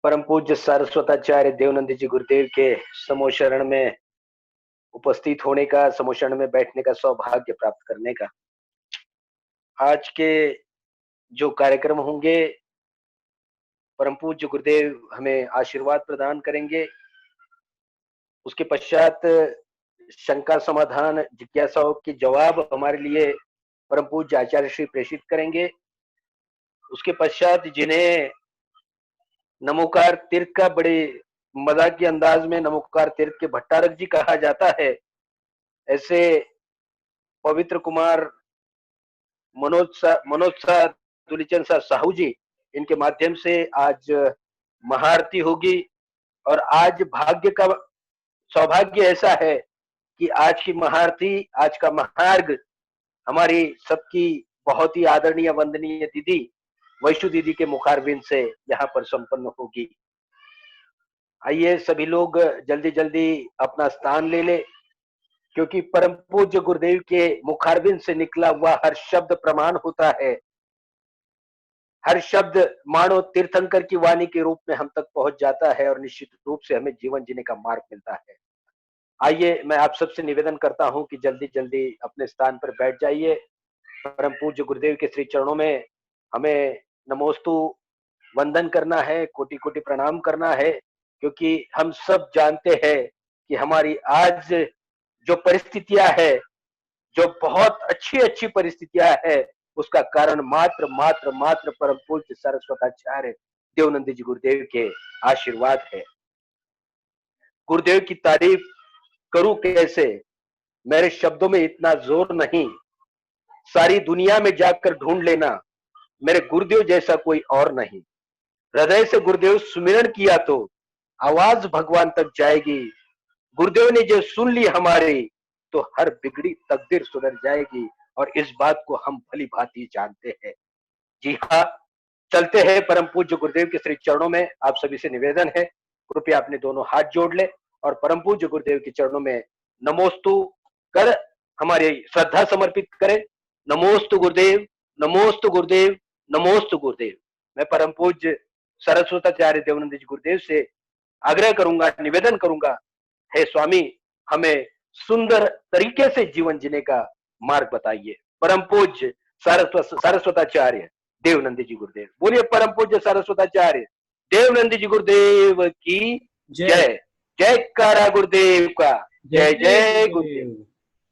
परम पूज्य सारस्वताचार्य देवनंद जी गुरुदेव के समूह शरण में उपस्थित होने का, समूह शरण में बैठने का सौभाग्य प्राप्त करने का। आज के जो कार्यक्रम होंगे, परम पूज्य गुरुदेव हमें आशीर्वाद प्रदान करेंगे। उसके पश्चात शंका समाधान, जिज्ञासाओं के जवाब हमारे लिए परम पूज्य आचार्य श्री प्रेषित करेंगे। उसके पश्चात जिन्हें नमोकार तीर्थ का बड़े मजाकी अंदाज में नमोकार तीर्थ के भट्टारक जी कहा जाता है, ऐसे पवित्र कुमार मनोज सा तुलिचंद सा साहू जी, इनके माध्यम से आज महाआरती होगी। और आज भाग्य का सौभाग्य ऐसा है कि आज की महाआरती, आज का महार्घ हमारी सबकी बहुत ही आदरणीय वंदनीय दीदी वैशु दीदी के मुखारबिंद से यहाँ पर संपन्न होगी। आइए सभी लोग जल्दी जल्दी अपना स्थान ले ले, क्योंकि परम पूज्य गुरुदेव के मुखारबिंद से निकला हुआ हर शब्द प्रमाण होता है। हर शब्द मानो तीर्थंकर की वाणी के रूप में हम तक पहुंच जाता है और निश्चित रूप से हमें जीवन जीने का मार्ग मिलता है। आइए मैं आप सबसे निवेदन करता हूं कि जल्दी जल्दी अपने स्थान पर बैठ जाइए। परम पूज्य गुरुदेव के श्री चरणों में हमें नमोस्तु वंदन करना है, कोटि कोटि प्रणाम करना है, क्योंकि हम सब जानते हैं कि हमारी आज जो परिस्थितियां है, जो बहुत अच्छी अच्छी परिस्थितियां है, उसका कारण मात्र मात्र मात्र परम पूज्य सरस्वताचार्य देवनंद जी गुरुदेव के आशीर्वाद है। गुरुदेव की तारीफ करूं कैसे, मेरे शब्दों में इतना जोर नहीं। सारी दुनिया में जाकर ढूंढ लेना, मेरे गुरुदेव जैसा कोई और नहीं। हृदय से गुरुदेव सुमिरन किया तो आवाज भगवान तक जाएगी। गुरुदेव ने जो सुन ली हमारी, तो हर बिगड़ी तकदीर सुधर जाएगी, और इस बात को हम भली भांति जानते हैं। जी हाँ, चलते हैं परम पूज्य गुरुदेव के श्री चरणों में। आप सभी से निवेदन है, कृपया अपने दोनों हाथ जोड़ ले और परम पूज्य गुरुदेव के चरणों में नमोस्तु कर हमारी श्रद्धा समर्पित करें। नमोस्तु गुरुदेव, नमोस्तु गुरुदेव, नमोस्तु गुरुदेव। मैं परम पूज्य सरस्वताचार्य देवनंद जी गुरुदेव से आग्रह करूंगा, निवेदन करूंगा, हे स्वामी, हमें सुंदर तरीके से जीवन जीने का मार्ग बताइए। परम पूज्य सरस्वताचार्य देवनंद जी गुरुदेव। बोलिए परम पूज्य सरस्वताचार्य देवनंद जी गुरुदेव की जय। जय कारा गुरुदेव का जय जय गुरुदेव।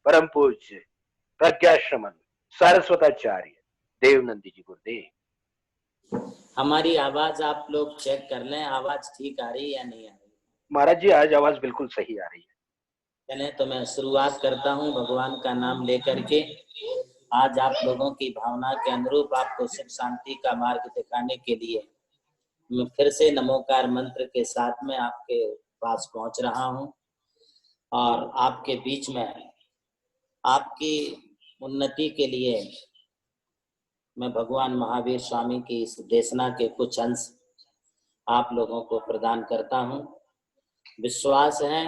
परम पूज्य प्रज्ञाश्रमण सरस्वताचार्य देवनंद जी गुरुदेव। हमारी आवाज आप लोग चेक कर लें, आवाज ठीक आ रही है या नहीं आ रही? महाराज जी, आज आवाज बिल्कुल सही आ रही है। चलें तो मैं शुरुआत करता हूं भगवान का नाम लेकर के। आज आप लोगों की भावना के अनुरूप आपको सुख शांति का मार्ग दिखाने के लिए मैं फिर से नमोकार मंत्र के साथ में आपके पास पहुंच रहा हूं, और आपके बीच में आपकी उन्नति के लिए मैं भगवान महावीर स्वामी की इस देशना के कुछ अंश आप लोगों को प्रदान करता हूं। विश्वास है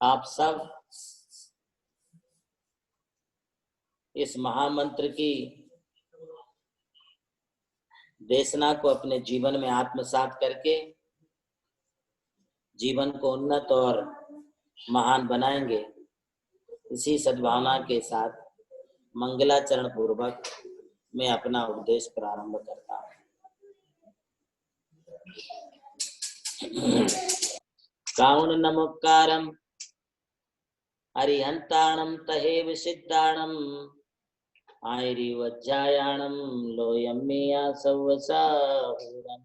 आप सब इस महामंत्र की देशना को अपने जीवन में आत्मसात करके जीवन को उन्नत और महान बनाएंगे। इसी सद्भावना के साथ मंगलाचरण पूर्वक मैं अपना उपदेश प्रारंभ करता हूँ। काउन नमोकारम हरिहंताणम तहेव सिद्धाणम आयरी वज्जायाणम लोयम्मिया सवसाहुरम।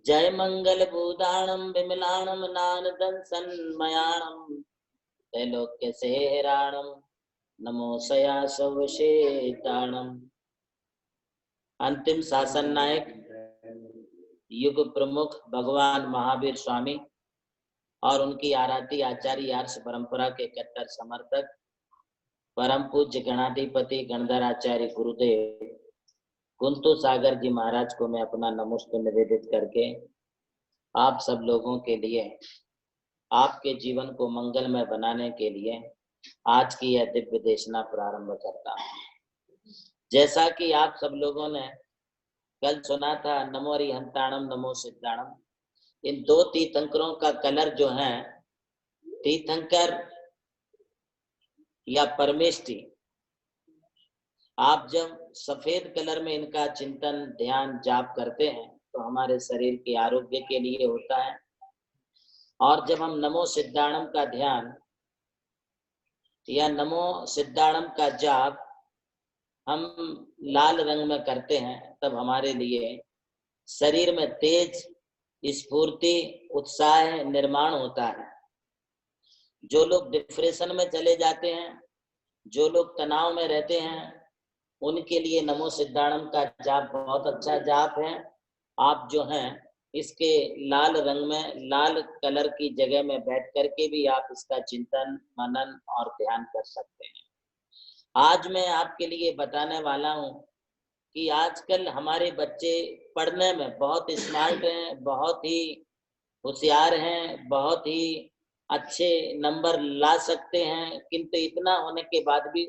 जय मंगल भूदाणम विमलाणम नानदं सन्मयाणम त्रैलोक्य सेहराणम नमो सया सवशेताणम। अंतिम शासन नायक युग प्रमुख भगवान महावीर स्वामी और उनकी आराध्य आचार्य आर्ष परंपरा के कट्टर समर्थक परम पूज्य गणाधिपति गणधर आचार्य गुरुदेव कुंतु सागर जी महाराज को मैं अपना नमस्ते निवेदित करके आप सब लोगों के लिए, आपके जीवन को मंगलमय बनाने के लिए आज की यह दिव्य देशना प्रारंभ करता हूँ। जैसा कि आप सब लोगों ने कल सुना था नमो अरिहंताणम नमो सिद्धाणम। इन दो तीर्थंकरों का कलर जो है, तीर्थंकर या परमेष्टि, आप जब सफेद कलर में इनका चिंतन ध्यान जाप करते हैं तो हमारे शरीर के आरोग्य के लिए होता है। और जब हम नमो सिद्धाणम का ध्यान या नमो सिद्धाणम का जाप हम लाल रंग में करते हैं, तब हमारे लिए शरीर में तेज, स्फूर्ति, उत्साह निर्माण होता है। जो लोग डिप्रेशन में चले जाते हैं, जो लोग तनाव में रहते हैं, उनके लिए नमो सिद्धाणम का जाप बहुत अच्छा जाप है। आप जो हैं इसके लाल रंग में, लाल कलर की जगह में बैठ करके भी आप इसका चिंतन मनन और ध्यान कर सकते हैं। आज मैं आपके लिए बताने वाला हूं कि आजकल हमारे बच्चे पढ़ने में बहुत स्मार्ट हैं, बहुत ही होशियार हैं, बहुत ही अच्छे नंबर ला सकते हैं, किंतु इतना होने के बाद भी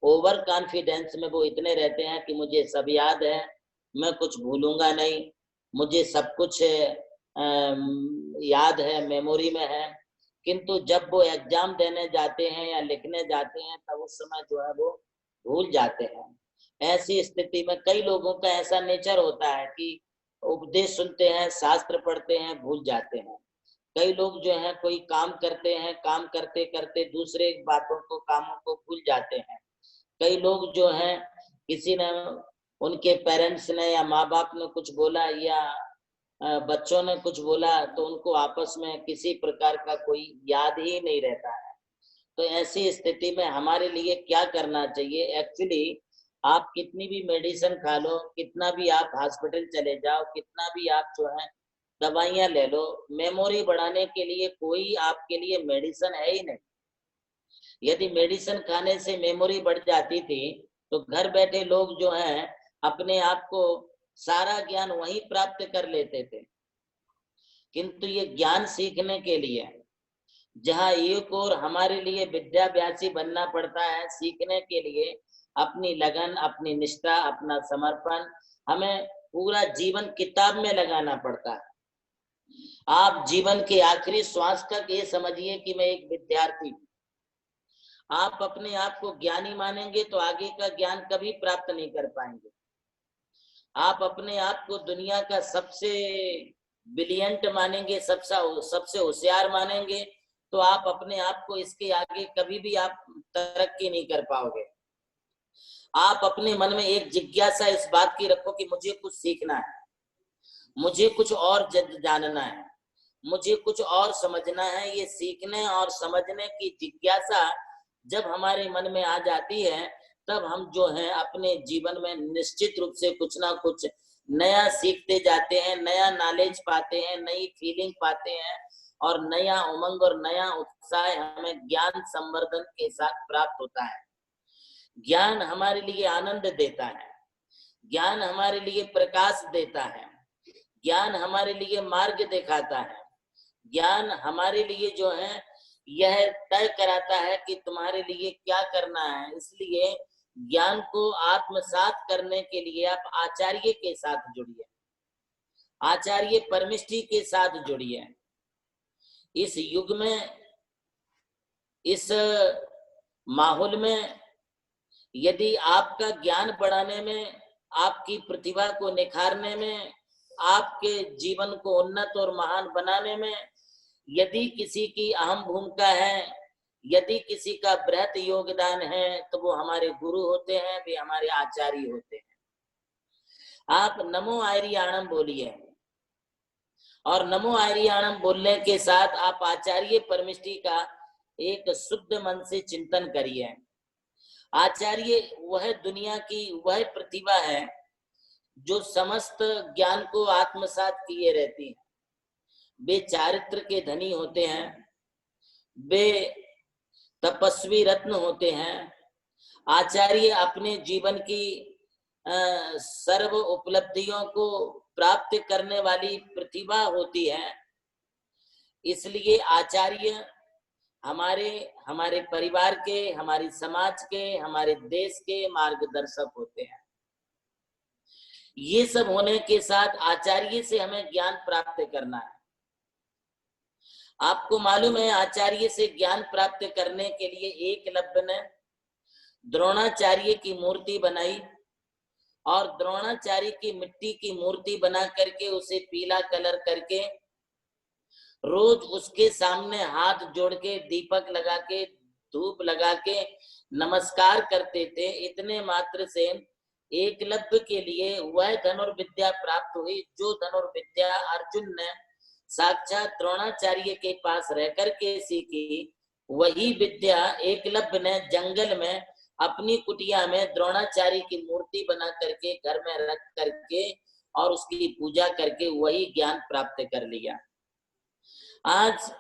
ओवर कॉन्फिडेंस में वो इतने रहते हैं कि मुझे सब याद है, मैं कुछ भूलूंगा नहीं, मुझे सब कुछ याद है, मेमोरी में है। किंतु जब वो एग्जाम देने जाते हैं या लिखने जाते हैं तब उस समय जो है वो भूल जाते हैं। ऐसी स्थिति में कई लोगों का ऐसा नेचर होता है कि उपदेश सुनते हैं, शास्त्र पढ़ते हैं, भूल जाते हैं। कई लोग जो है कोई काम करते हैं, काम करते करते दूसरे बातों को, कामों को भूल जाते हैं। कई लोग जो हैं, किसी ने, उनके पेरेंट्स ने या माँ बाप ने कुछ बोला या बच्चों ने कुछ बोला तो उनको आपस में किसी प्रकार का कोई याद ही नहीं रहता है। तो ऐसी स्थिति में हमारे लिए क्या करना चाहिए? एक्चुअली आप कितनी भी मेडिसिन खा लो, कितना भी आप हॉस्पिटल चले जाओ, कितना भी आप जो है दवाइयां ले लो, मेमोरी बढ़ाने के लिए कोई आपके लिए मेडिसिन है ही नहीं। यदि मेडिसिन खाने से मेमोरी बढ़ जाती थी तो घर बैठे लोग जो हैं अपने आप को सारा ज्ञान वहीं प्राप्त कर लेते थे। किंतु ये ज्ञान सीखने के लिए जहाँ एक और हमारे लिए विद्याभ्यासी बनना पड़ता है, सीखने के लिए अपनी लगन, अपनी निष्ठा, अपना समर्पण हमें पूरा जीवन किताब में लगाना पड़ता है। आप जीवन के आखिरी श्वास तक ये समझिए कि मैं एक विद्यार्थी हूँ। आप अपने आप को ज्ञानी मानेंगे तो आगे का ज्ञान कभी प्राप्त नहीं कर पाएंगे। आप अपने आप को दुनिया का सबसे ब्रिलियंट मानेंगे, सबसे होशियार मानेंगे, तो आप अपने आप को इसके आगे कभी भी आप तरक्की नहीं कर पाओगे। आप अपने मन में एक जिज्ञासा इस बात की रखो कि मुझे कुछ सीखना है, मुझे कुछ और जानना है, मुझे कुछ और समझना है। ये सीखने और समझने की जिज्ञासा जब हमारे मन में आ जाती है तब हम जो है अपने जीवन में निश्चित रूप से कुछ ना कुछ नया सीखते जाते हैं, नया नॉलेज पाते हैं, नई फीलिंग पाते हैं और नया उमंग और नया उत्साह हमें ज्ञान संवर्धन के साथ प्राप्त होता है। ज्ञान हमारे लिए आनंद देता है, ज्ञान हमारे लिए प्रकाश देता है, ज्ञान हमारे लिए मार्ग दिखाता है, ज्ञान हमारे लिए जो है यह तय कराता है कि तुम्हारे लिए क्या करना है। इसलिए ज्ञान को आत्मसात करने के लिए आप आचार्य के साथ जुड़िए, आचार्य परमिष्टि के साथ जुड़िए। इस युग में, इस माहौल में यदि आपका ज्ञान बढ़ाने में, आपकी प्रतिभा को निखारने में, आपके जीवन को उन्नत और महान बनाने में यदि किसी की अहम भूमिका है, यदि किसी का बृहत योगदान है तो वो हमारे गुरु होते हैं, वे हमारे आचार्य होते हैं। आप नमो आर्याणम बोलिए और नमो आर्याणम बोलने के साथ आप आचार्य परमिष्टि का एक शुद्ध मन से चिंतन करिए। आचार्य वह दुनिया की वह प्रतिभा है जो समस्त ज्ञान को आत्मसात किए रहती है। वे चारित्र के धनी होते हैं, वे तपस्वी रत्न होते हैं। आचार्य अपने जीवन की सर्व उपलब्धियों को प्राप्त करने वाली प्रतिभा होती है। इसलिए आचार्य हमारे परिवार के, हमारी समाज के, हमारे देश के मार्गदर्शक होते हैं। ये सब होने के साथ आचार्य से हमें ज्ञान प्राप्त करना है। आपको मालूम है आचार्य से ज्ञान प्राप्त करने के लिए एकलव्य ने द्रोणाचार्य की मूर्ति बनाई और द्रोणाचार्य की मिट्टी की मूर्ति बना करके उसे पीला कलर करके रोज उसके सामने हाथ जोड़ के दीपक लगा के धूप लगा के नमस्कार करते थे। इतने मात्र से एकलव्य के लिए वह धनुर्विद्या प्राप्त हुई जो धनुर्विद्या अर्जुन ने साक्षात द्रोणाचार्य के पास रहकर के सीखी। वही विद्या एकलव्य ने जंगल में अपनी कुटिया में द्रोणाचार्य की मूर्ति बना करके घर में रख करके और उसकी पूजा करके वही ज्ञान प्राप्त कर लिया। आज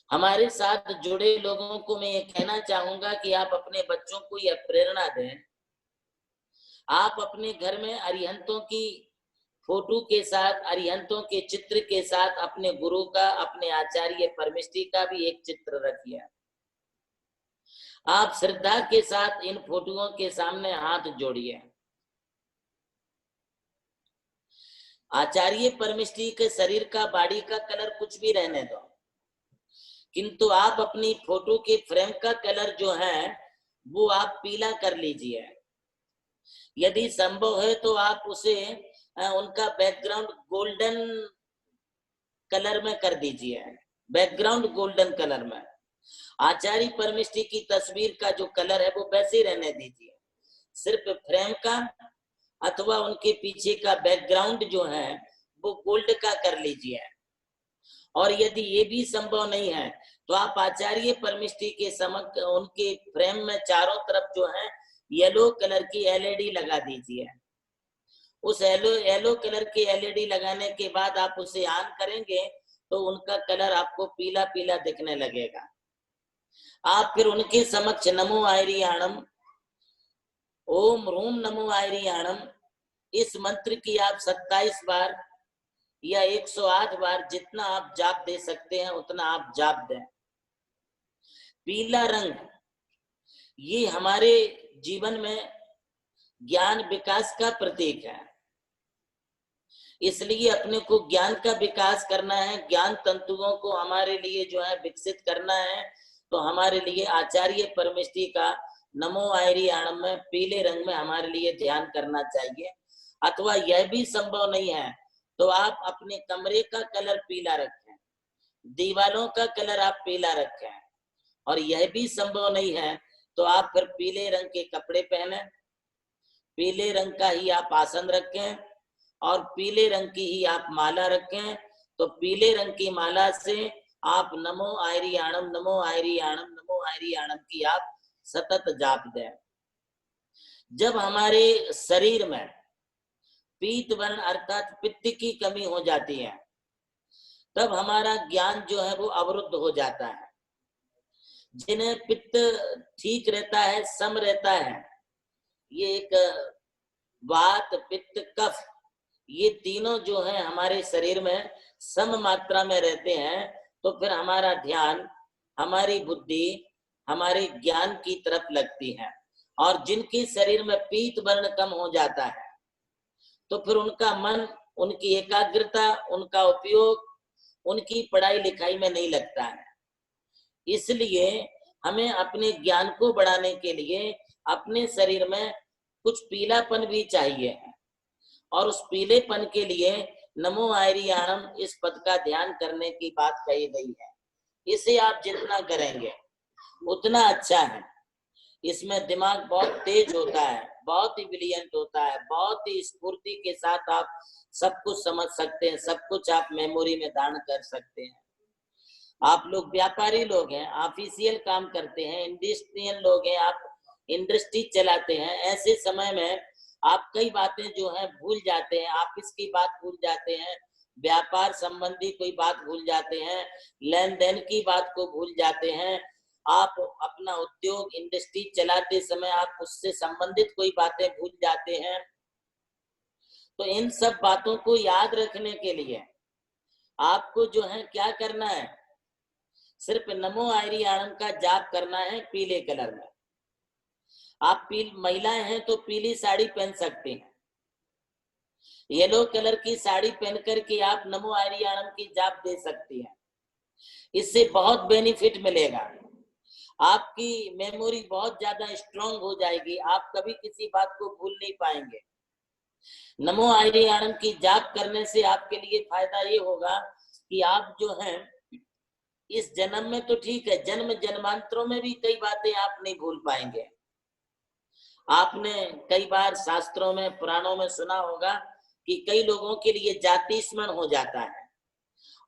हमारे साथ जुड़े लोगों को मैं ये कहना चाहूंगा कि आप अपने बच्चों को यह प्रेरणा दें। आप अपने घर में अरिहंतों की फोटो के साथ, अरिहंतों के चित्र के साथ अपने गुरु का, अपने आचार्य परमेष्ठी का भी एक चित्र रखिए। आप श्रद्धा के साथ इन फोटोओं के सामने हाथ जोड़िए। आचार्य परमेष्ठी के शरीर का, बॉडी का कलर कुछ भी रहने दो, किंतु आप अपनी फोटो के फ्रेम का कलर जो है वो आप पीला कर लीजिए। यदि संभव है तो आप उसे उनका बैकग्राउंड गोल्डन कलर में कर दीजिए, बैकग्राउंड गोल्डन कलर में। आचार्य परमेष्ठी की तस्वीर का जो कलर है वो वैसे ही रहने दीजिए, सिर्फ फ्रेम का अथवा उनके पीछे का बैकग्राउंड जो है वो गोल्ड का कर लीजिए। और यदि ये भी संभव नहीं है तो आप आचार्य परमेष्ठी के समक्ष उनके फ्रेम में चारों तरफ जो है येलो कलर की एलईडी लगा दीजिए। उस येलो कलर की एलईडी लगाने के बाद आप उसे ऑन करेंगे तो उनका कलर आपको पीला पीला दिखने लगेगा। आप फिर उनके समक्ष नमो आयरियाणम, ओम रूम नमो आयरियाणम, इस मंत्र की आप 27 बार या 108 बार जितना आप जाप दे सकते हैं उतना आप जाप दें। पीला रंग ये हमारे जीवन में ज्ञान विकास का प्रतीक है, इसलिए अपने को ज्ञान का विकास करना है, ज्ञान तंतुओं को हमारे लिए जो है विकसित करना है। तो हमारे लिए आचार्य परमेष्ठी का नमो आयरियाणम में पीले रंग में हमारे लिए ध्यान करना चाहिए। अथवा यह भी संभव नहीं है तो आप अपने कमरे का कलर पीला रखें, दीवारों का कलर आप पीला रखें। और यह भी संभव नहीं है तो आप फिर पीले रंग के कपड़े पहने, पीले रंग का ही आप आसन रखें और पीले रंग की ही आप माला रखें। तो पीले रंग की माला से आप नमो आयरियाणम, नमो आयरियाणम, नमो आयरियाणम की आप सतत जाप दें। जब हमारे शरीर में पीत वर्ण अर्थात पित्त की कमी हो जाती है तब हमारा ज्ञान जो है वो अवरुद्ध हो जाता है। जिन्हें पित्त ठीक रहता है, सम रहता है, ये एक वात, पित्त, कफ, ये तीनों जो है हमारे शरीर में सम मात्रा में रहते हैं तो फिर हमारा ध्यान, हमारी बुद्धि, हमारे ज्ञान की तरफ लगती है। और जिनके शरीर में पीत वर्ण कम हो जाता है तो फिर उनका मन, उनकी एकाग्रता, उनका उपयोग उनकी पढ़ाई लिखाई में नहीं लगता है। इसलिए हमें अपने ज्ञान को बढ़ाने के लिए अपने शरीर में कुछ पीलापन भी चाहिए और उस पीलेपन के लिए नमो आयरियाणम इस पद का ध्यान करने की बात कही गई है। इसे आप जितना करेंगे उतना अच्छा है। इसमें दिमाग बहुत तेज होता है, बहुत ही ब्रिलियंट होता है, बहुत ही स्फूर्ति के साथ आप सब कुछ समझ सकते हैं, सब कुछ आप मेमोरी में धारण कर सकते हैं। आप लोग व्यापारी लोग हैं, ऑफिशियल काम करते हैं, इंडस्ट्रियल लोग हैं, आप इंडस्ट्री चलाते हैं। ऐसे समय में आप कई बातें जो है भूल जाते हैं, ऑफिस की बात भूल जाते हैं, व्यापार संबंधी कोई बात भूल जाते हैं, लेन देन की बात को भूल जाते हैं। आप अपना उद्योग, इंडस्ट्री चलाते समय आप उससे संबंधित कोई बातें भूल जाते हैं। तो इन सब बातों को याद रखने के लिए आपको जो है क्या करना है, सिर्फ नमो आयरियाणम का जाप करना है पीले कलर में। आप महिलाएं हैं तो पीली साड़ी पहन सकते हैं, येलो कलर की साड़ी पहन करके आप नमो हरियाणम की जाप दे सकती हैं। इससे बहुत बेनिफिट मिलेगा, आपकी मेमोरी बहुत ज्यादा स्ट्रांग हो जाएगी, आप कभी किसी बात को भूल नहीं पाएंगे। नमो हरियाणम की जाप करने से आपके लिए फायदा ये होगा कि आप जो हैं इस जन्म में तो ठीक है, जन्म जन्मांतरों में भी कई बातें आप नहीं भूल पाएंगे। आपने कई बार शास्त्रों में पुराणों में सुना होगा कि कई लोगों के लिए जाति स्मरण हो जाता है,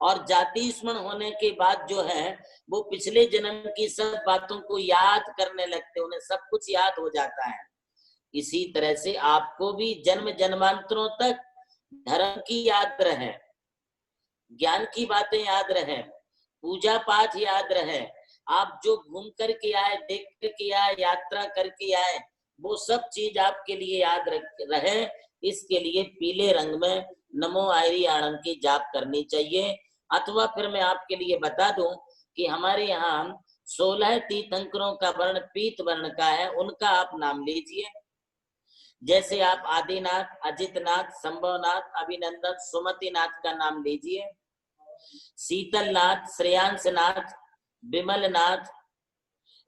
और जाति स्मरण होने के बाद जो है वो पिछले जन्म की सब बातों को याद करने लगते, उन्हें सब कुछ याद हो जाता है। इसी तरह से आपको भी जन्म जन्मांतरों तक धर्म की याद रहे, ज्ञान की बातें याद रहे, पूजा पाठ याद रहे, आप जो घूम करके आए, देख करके आए, यात्रा करके आए, वो सब चीज आपके लिए याद रहे। इसके लिए पीले रंग में नमो हरियाणम की जाप करनी चाहिए। अथवा फिर मैं आपके लिए बता दूं कि हमारे यहाँ 16 तीर्थंकरों का वर्ण पीत वर्ण का है, उनका आप नाम लीजिए। जैसे आप आदिनाथ, अजितनाथ, संभवनाथ, अभिनंदन, सुमतिनाथ का नाम लीजिए, शीतलनाथ, श्रेयांसनाथ, विमलनाथ,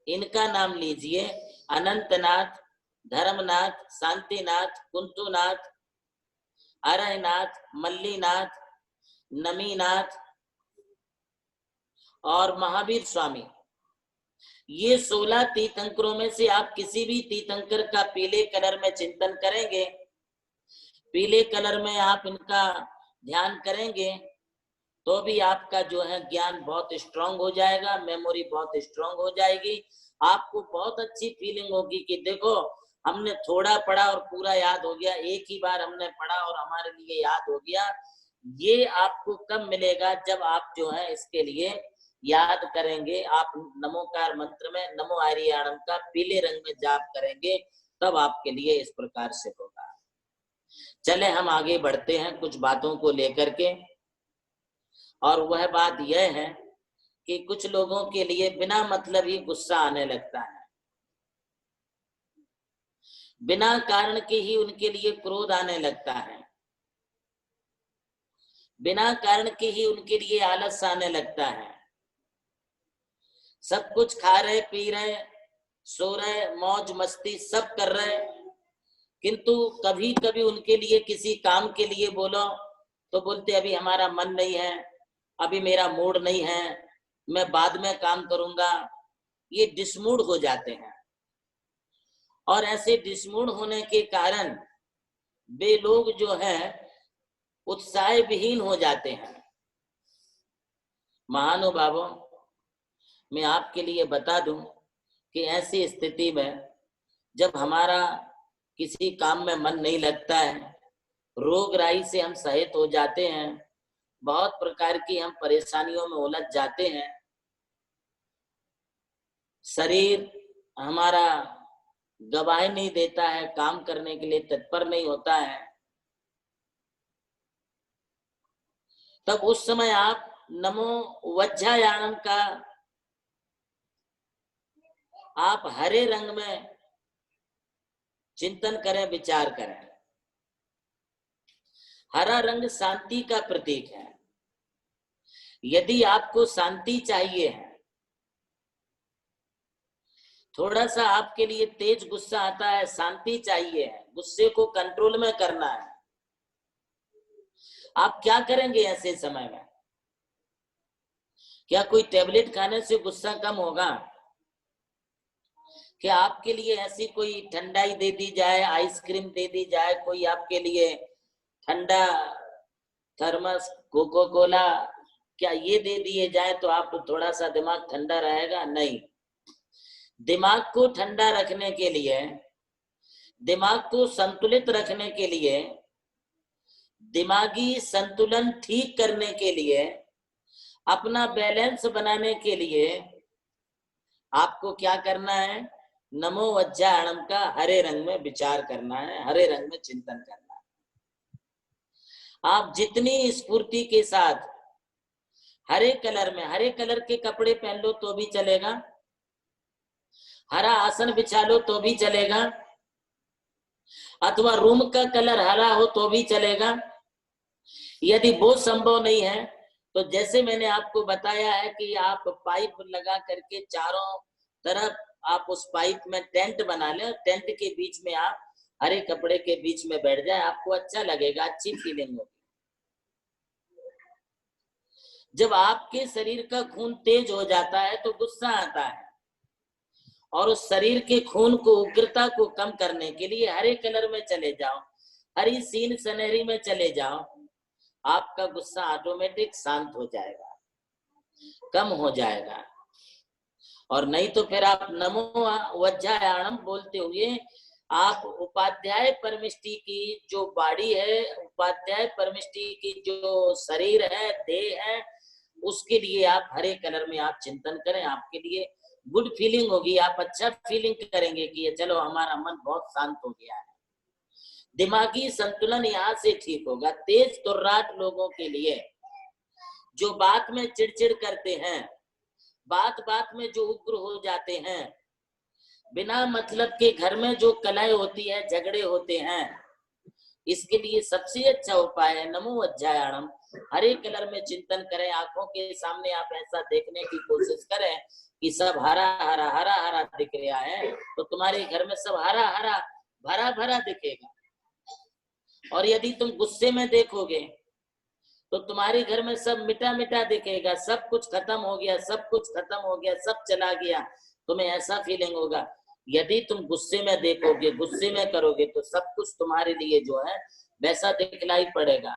इनका नाम लीजिए, अनंतनाथ, धर्मनाथ, शांतिनाथ, कुंतुनाथ, अरहनाथ, मल्लीनाथ, नमीनाथ और महावीर स्वामी। ये 16 तीर्थंकरों में से आप किसी भी तीर्थंकर का पीले कलर में चिंतन करेंगे, पीले कलर में आप इनका ध्यान करेंगे, तो भी आपका जो है ज्ञान बहुत स्ट्रांग हो जाएगा, मेमोरी बहुत स्ट्रांग हो जाएगी। आपको बहुत अच्छी फीलिंग होगी कि देखो हमने थोड़ा पढ़ा और पूरा याद हो गया, एक ही बार हमने पढ़ा और हमारे लिए याद हो गया। ये आपको कब मिलेगा? जब आप जो है इसके लिए याद करेंगे, आप नमोकार मंत्र में नमो हरियाणम का पीले रंग में जाप करेंगे, तब आपके लिए इस प्रकार से होगा। चले हम आगे बढ़ते हैं कुछ बातों को लेकर के, और वह बात यह है कि कुछ लोगों के लिए बिना मतलब ही गुस्सा आने लगता है, बिना कारण के ही उनके लिए क्रोध आने लगता है, बिना कारण के ही उनके लिए आलस आने लगता है। सब कुछ खा रहे, पी रहे, सो रहे, मौज मस्ती सब कर रहे, किंतु कभी कभी उनके लिए किसी काम के लिए बोलो तो बोलते अभी हमारा मन नहीं है, अभी मेरा मूड नहीं है, मैं बाद में काम करूंगा। ये डिसमूड हो जाते हैं, और ऐसे डिसमूड होने के कारण वे लोग जो है उत्साह विहीन हो जाते हैं। महानुभावों, मैं आपके लिए बता दूं कि ऐसी स्थिति में जब हमारा किसी काम में मन नहीं लगता है, रोग राई से हम सहित हो जाते हैं, बहुत प्रकार की हम परेशानियों में उलझ जाते हैं, शरीर हमारा गवाही नहीं देता है, काम करने के लिए तत्पर नहीं होता है, तब उस समय आप नमो वज्रायाणम का आप हरे रंग में चिंतन करें, विचार करें। हरा रंग शांति का प्रतीक है। यदि आपको शांति चाहिए है, थोड़ा सा आपके लिए तेज गुस्सा आता है, शांति चाहिए है, गुस्से को कंट्रोल में करना है, आप क्या करेंगे ऐसे समय में? क्या कोई टेबलेट खाने से गुस्सा कम होगा? क्या आपके लिए ऐसी कोई ठंडाई दे दी जाए, आइसक्रीम दे दी जाए, कोई आपके लिए ठंडा थर्मस, कोको कोला, क्या ये दे दिए जाए तो आप थोड़ा सा दिमाग ठंडा रहेगा? नहीं। दिमाग को ठंडा रखने के लिए, दिमाग को संतुलित रखने के लिए, दिमागी संतुलन ठीक करने के लिए, अपना बैलेंस बनाने के लिए आपको क्या करना है? नमो वज्रायाणम का हरे रंग में विचार करना है, हरे रंग में चिंतन करना है। आप जितनी स्फूर्ति के साथ हरे कलर में, हरे कलर के कपड़े पहन लो तो भी चलेगा, हरा आसन बिछा लो तो भी चलेगा, अथवा रूम का कलर हरा हो तो भी चलेगा। यदि वो संभव नहीं है तो जैसे मैंने आपको बताया है कि आप पाइप लगा करके चारों तरफ आप उस पाइप में टेंट बना लें, टेंट के बीच में आप हरे कपड़े के बीच में बैठ जाए, आपको अच्छा लगेगा, अच्छी फीलिंग होगी। जब आपके शरीर का खून तेज हो जाता है तो गुस्सा आता है, और उस शरीर के खून को, उग्रता को कम करने के लिए हरे कलर में चले जाओ, हरी सीन सनहरी में चले जाओ, आपका गुस्सा ऑटोमेटिक शांत हो जाएगा, कम हो जाएगा। और नहीं तो फिर आप नमो वज्जायाणम बोलते हुए आप उपाध्याय परमिष्टि की जो बॉडी है, उपाध्याय परमिष्टि की जो शरीर है, देह है, उसके लिए आप हरे कलर में आप चिंतन करें, आपके लिए गुड फीलिंग होगी, आप अच्छा फीलिंग करेंगे कि ये चलो हमारा मन बहुत शांत हो गया है। दिमागी संतुलन यहाँ से ठीक होगा। तेज तुर्राट लोगों के लिए, जो बात में चिड़चिड़ करते हैं, बात बात में जो उग्र हो जाते हैं, बिना मतलब के घर में जो कलह होती है, झगड़े होते हैं, इसके लिए सबसे अच्छा उपाय है नमो वज्जायाणम। हरे कलर में चिंतन करें, आंखों के सामने आप ऐसा देखने की कोशिश करें कि सब हरा हरा हरा हरा दिख रहा है, तो तुम्हारे घर में सब हरा हरा भरा भरा दिखेगा। और यदि तुम गुस्से में देखोगे तो तुम्हारे घर में सब मिटा मिटा दिखेगा, सब कुछ खत्म हो गया, सब कुछ खत्म हो गया, सब चला गया, तुम्हें ऐसा फीलिंग होगा। यदि तुम गुस्से में देखोगे, गुस्से में करोगे, तो सब कुछ तुम्हारे लिए जो है वैसा दिखलाई पड़ेगा।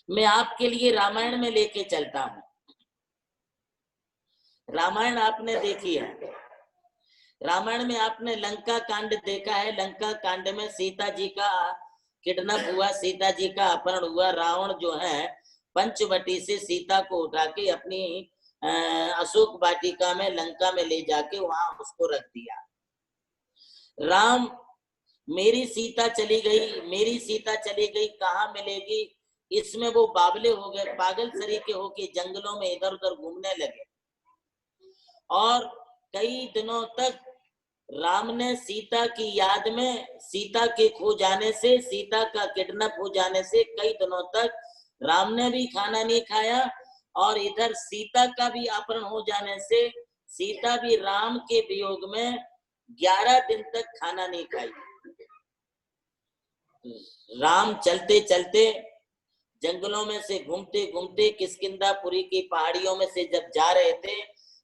मैं आपके लिए रामायण में लेके चलता हूं। रामायण आपने देखी है, रामायण में आपने लंका कांड देखा है। लंका कांड में सीता जी का किडनैप हुआ, सीता जी का अपहरण हुआ। रावण जो है पंचवटी से सीता को उठा के अपनी अशोक वाटिका में लंका में ले जाके वहां उसको रख दिया। राम, मेरी सीता चली गई, मेरी सीता चली गई, कहाँ मिलेगी, इसमें वो बावले हो गए, पागल सरीके होके जंगलों में इधर उधर घूमने लगे। और कई दिनों तक राम ने सीता की याद में, सीता के खो जाने से, सीता का किडनैप हो जाने से कई दिनों तक राम ने भी खाना नहीं खाया, और इधर सीता का भी अपहरण हो जाने से सीता भी राम के वियोग में 11 दिन तक खाना नहीं खाई। राम चलते चलते जंगलों में से घूमते घूमते किष्किंधापुरी की पहाड़ियों में से जब जा रहे थे,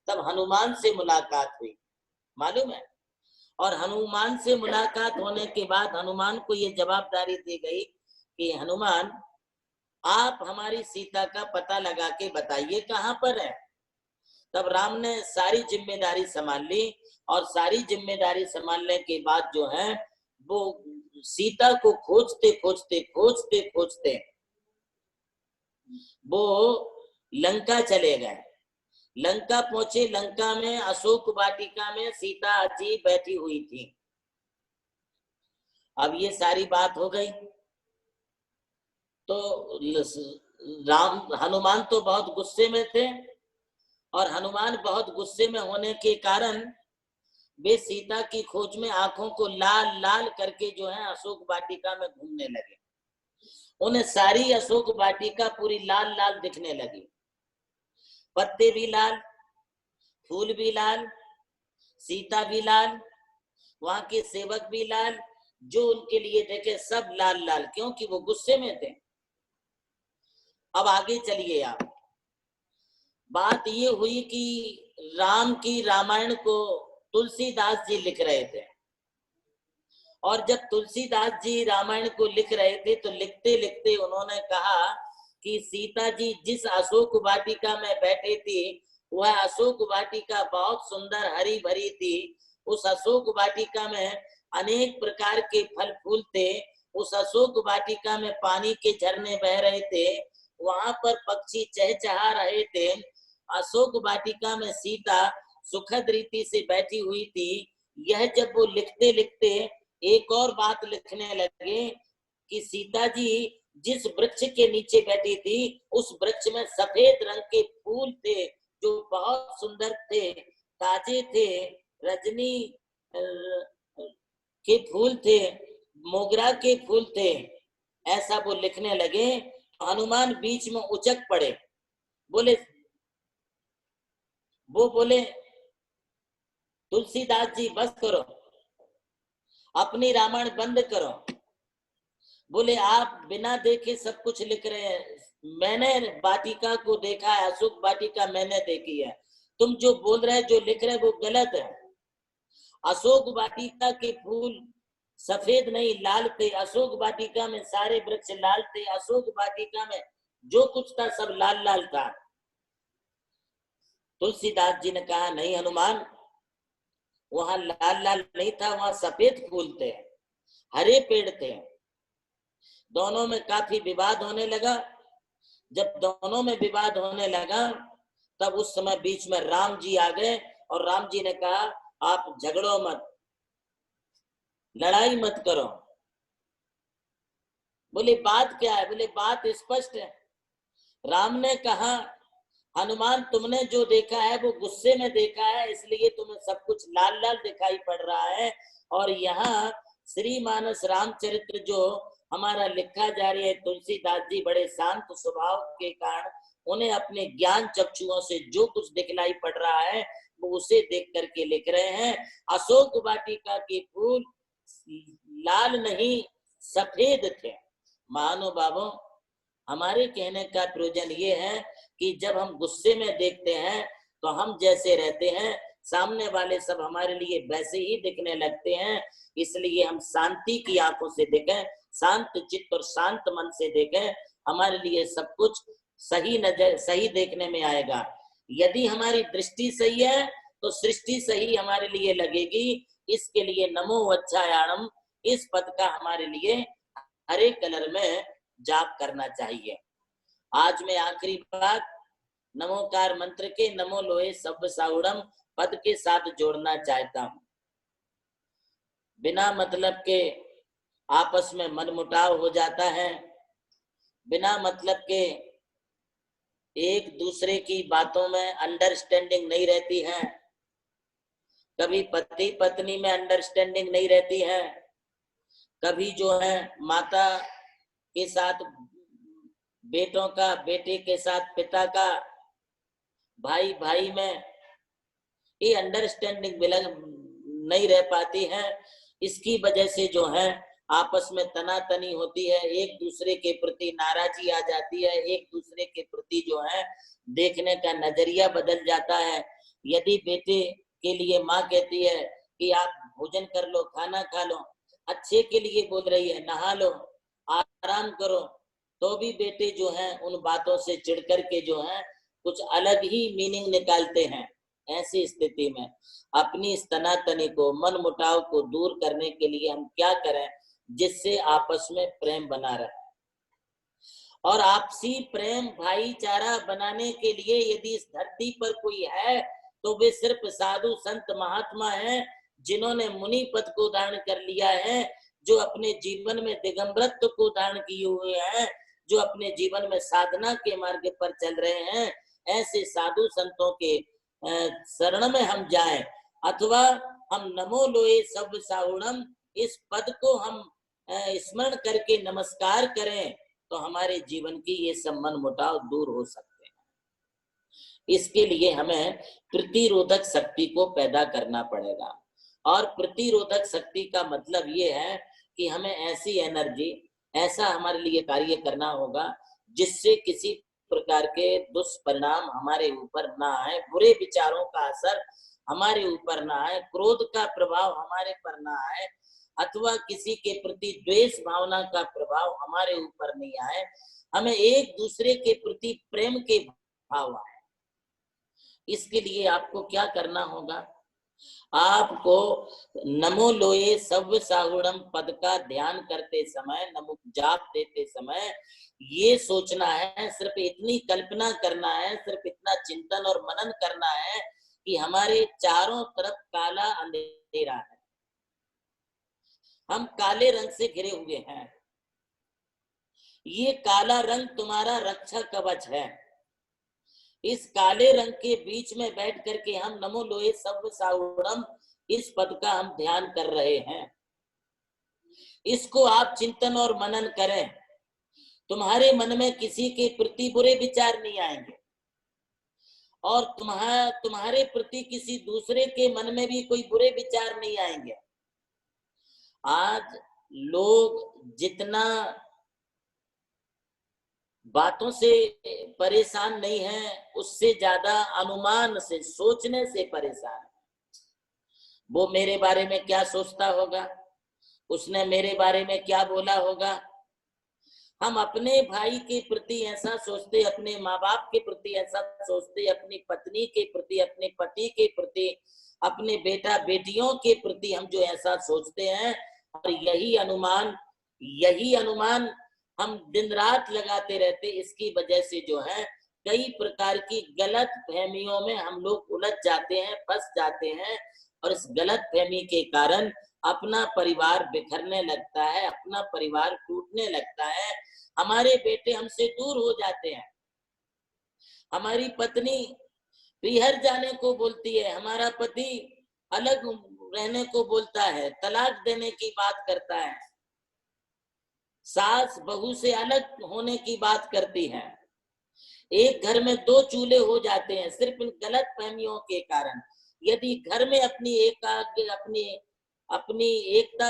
तब हनुमान से मुलाकात हुई, मालूम है। और हनुमान से मुलाकात होने के बाद हनुमान को ये जवाबदारी दी गई कि हनुमान, आप हमारी सीता का पता लगा के बताइए कहाँ पर है। तब राम ने सारी जिम्मेदारी संभाल ली, और सारी जिम्मेदारी संभालने के बाद जो है वो सीता को खोजते खोजते खोजते खोजते वो लंका चले गए। लंका पहुंचे, लंका में अशोक वाटिका में सीता जी बैठी हुई थी। अब ये सारी बात हो गई तो राम, हनुमान तो बहुत गुस्से में थे, और हनुमान बहुत गुस्से में होने के कारण वे सीता की खोज में आंखों को लाल लाल करके जो है अशोक वाटिका में घूमने लगे। उन्हें सारी अशोक वाटिका पूरी लाल लाल दिखने लगी, पत्ते भी लाल, फूल भी लाल, सीता भी लाल, वहां के सेवक भी लाल, जो उनके लिए देखे सब लाल लाल, क्योंकि वो गुस्से में थे। अब आगे चलिए आप। बात ये हुई कि राम की रामायण को तुलसीदास जी लिख रहे थे, और जब तुलसीदास जी रामायण को लिख रहे थे तो लिखते लिखते उन्होंने कहा कि सीता जी जिस अशोक वाटिका में बैठे थी, वह अशोक वाटिका बहुत सुंदर हरी भरी थी। उस अशोक वाटिका में अनेक प्रकार के फल फूल थे, उस अशोक वाटिका में पानी के झरने बह रहे थे, वहां पर पक्षी चहचहा रहे थे। अशोक वाटिका में सीता सुखद रीति से बैठी हुई थी। यह जब वो लिखते लिखते एक और बात लिखने लगे कि सीता जी जिस वृक्ष के नीचे बैठी थी, उस वृक्ष में सफेद रंग के फूल थे जो बहुत सुंदर थे, ताजे थे, रजनी के फूल थे, मोगरा के फूल थे, ऐसा वो लिखने लगे। हनुमान बीच में उचक पड़े, बोले तुलसीदास जी बस करो, अपनी रामायण बंद करो। बोले आप बिना देखे सब कुछ लिख रहे हैं, मैंने वाटिका को देखा है, अशोक वाटिका मैंने देखी है, तुम जो बोल रहे जो लिख रहे वो गलत है। अशोक वाटिका के फूल सफेद नहीं लाल थे, अशोक वाटिका में सारे वृक्ष लाल थे, अशोक वाटिका में जो कुछ था सब लाल लाल था। तुलसीदास जी ने कहा नहीं हनुमान, वहां लाल लाल नहीं था, वहां सफेद फूल थे, हरे पेड़ थे। दोनों में काफी विवाद होने लगा। जब दोनों में विवाद होने लगा तब उस समय बीच में राम जी आ गए और राम जी ने कहा आप झगड़ो मत, लड़ाई मत करो। बोले बात क्या है? बोले बात स्पष्ट है। राम ने कहा हनुमान तुमने जो देखा है वो गुस्से में देखा है, इसलिए तुम्हें सब कुछ लाल लाल दिखाई पड़ रहा है। और यहाँ श्रीमानस रामचरित्र जो हमारा लिखा जा रही है, तुलसीदास जी बड़े शांत स्वभाव के कारण उन्हें अपने ज्ञान चक्षुओं से जो कुछ दिखलाई पड़ रहा है वो उसे देख करके लिख रहे हैं। अशोक वाटिका के फूल लाल नहीं सफेद थे। महानुभावों, हमारे कहने का प्रयोजन ये है कि जब हम गुस्से में देखते हैं तो हम जैसे रहते हैं सामने वाले सब हमारे लिए वैसे ही दिखने लगते हैं। इसलिए हम शांति की आंखों से देखें, शांत चित्त और शांत मन से देखें, हमारे लिए सब कुछ सही नजर सही देखने में आएगा। यदि हमारी दृष्टि सही है तो सृष्टि सही हमारे लिए लगेगी। इसके लिए नमो वच्छायाणम इस पद का हमारे लिए हरे कलर में जाप करना चाहिए। आज मैं आखिरी बात नमोकार मंत्र के नमो लोहे सब साउड़म पद के साथ जोड़ना चाहता हूं। बिना मतलब के आपस में मनमुटाव हो जाता है, बिना मतलब के एक दूसरे की बातों में अंडरस्टैंडिंग नहीं रहती है, कभी पति पत्नी में अंडरस्टैंडिंग नहीं रहती है, कभी जो है माता के साथ बेटों का, बेटे के साथ पिता का, भाई भाई में ये अंडरस्टैंडिंग नहीं रह पाती है। इसकी वजह से जो है आपस में तनातनी होती है, एक दूसरे के प्रति नाराजगी आ जाती है, एक दूसरे के प्रति जो है देखने का नजरिया बदल जाता है। यदि बेटे के लिए माँ कहती है कि आप भोजन कर लो, खाना खा लो, अच्छे के लिए बोल रही है, नहा लो, आराम करो, तो भी बेटे जो है उन बातों से चिढ़ करके जो है कुछ अलग ही मीनिंग निकालते हैं। ऐसी स्थिति में अपनी इस तनातनी को, मन मुटाव को दूर करने के लिए हम क्या करें जिससे आपस में प्रेम बना रहे। और आपसी प्रेम भाईचारा बनाने के लिए यदि इस धरती पर कोई है तो वे सिर्फ साधु संत महात्मा हैं, जिन्होंने मुनि पद को धारण कर लिया है, जो अपने जीवन में दिगंबरत्व को धारण किए हुए हैं, जो अपने जीवन में साधना के मार्ग पर चल रहे हैं। ऐसे साधु संतों के शरण में हम जाएं, अथवा हम नमो लोहे सब साहुणम इस पद को हम स्मरण करके नमस्कार करें तो हमारे जीवन की ये सब मन मुटाव दूर हो सकते हैं। इसके लिए हमें प्रतिरोधक शक्ति को पैदा करना पड़ेगा। और प्रतिरोधक शक्ति का मतलब ये है कि हमें ऐसी एनर्जी, ऐसा हमारे लिए कार्य करना होगा जिससे किसी प्रकार के दुष्परिणाम हमारे ऊपर ना आए, बुरे विचारों का असर हमारे ऊपर ना आए, क्रोध का प्रभाव हमारे पर ना आए, अथवा किसी के प्रति द्वेष भावना का प्रभाव हमारे ऊपर नहीं आए। हमें एक दूसरे के प्रति प्रेम के भाव आए। इसके लिए आपको क्या करना होगा? आपको नमो लोये सव्य साहुणम पद का ध्यान करते समय, नमो जाप देते समय ये सोचना है, सिर्फ इतनी कल्पना करना है, सिर्फ इतना चिंतन और मनन करना है कि हमारे चारों तरफ काला अंधेरा है, हम काले रंग से घिरे हुए हैं। ये काला रंग तुम्हारा रक्षा कवच है। इस काले रंग के बीच में बैठ करके हम नमो लोहे सव्य साहुणम इस पद का हम ध्यान कर रहे हैं। इसको आप चिंतन और मनन करें, तुम्हारे मन में किसी के प्रति बुरे विचार नहीं आएंगे और तुम्हारे प्रति किसी दूसरे के मन में भी कोई बुरे विचार नहीं आएंगे। आज लोग जितना बातों से परेशान नहीं है, उससे ज्यादा अनुमान से, सोचने से परेशान है। वो मेरे बारे में क्या सोचता होगा, उसने मेरे बारे में क्या बोला होगा। हम अपने भाई के प्रति ऐसा सोचते, अपने माँ बाप के प्रति ऐसा सोचते, अपनी पत्नी के प्रति, अपने पति के प्रति, अपने बेटा बेटियों के प्रति हम जो ऐसा सोचते हैं, और यही अनुमान हम दिन रात लगाते रहते। इसकी वजह से जो है कई प्रकार की गलत फहमियों में हम लोग उलझ जाते हैं, फंस जाते हैं, और इस गलत फहमी के कारण अपना परिवार बिखरने लगता है, अपना परिवार टूटने लगता है, हमारे बेटे हमसे दूर हो जाते हैं, हमारी पत्नी पिहर जाने को बोलती है, हमारा पति अलग रहने को बोलता है, तलाक देने की बात करता है, सास बहू से अलग होने की बात करती है, एक घर में 2 चूल्हे हो जाते हैं सिर्फ इन गलत फहमियों के कारण। यदि घर में अपनी एकता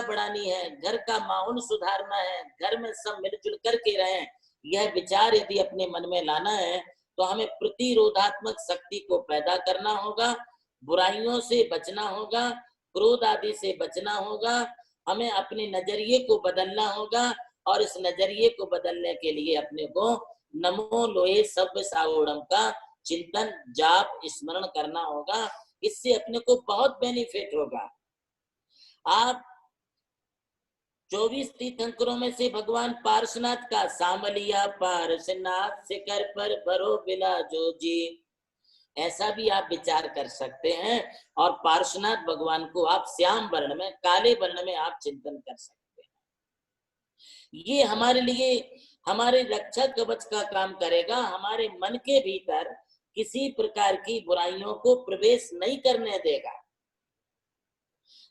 बढ़ानी है, घर का माहौल सुधारना है, घर में सब मिलजुल करके रहें, यह विचार यदि अपने मन में लाना है तो हमें प्रतिरोधात्मक शक्ति को पैदा करना होगा, बुराइयों से बचना होगा, क्रोध आदि से बचना होगा, हमें अपने नजरिए को बदलना होगा, और इस नजरिए को बदलने के लिए अपने को नमो लोहे सभ्य सावोड़म का चिंतन, जाप, स्मरण करना होगा। इससे अपने को बहुत बेनिफिट होगा। आप 24 तीर्थंकरों में से भगवान पार्श्वनाथ का सामलिया पार्श्वनाथ शिखर पर भरो बिला जो जी, ऐसा भी आप विचार कर सकते हैं। और पार्श्वनाथ भगवान को आप श्याम वर्ण में, काले वर्ण में आप चिंतन कर सकते हैं। ये हमारे लिए, हमारे रक्षा कवच का काम करेगा। हमारे मन के भीतर किसी प्रकार की बुराइयों को प्रवेश नहीं करने देगा।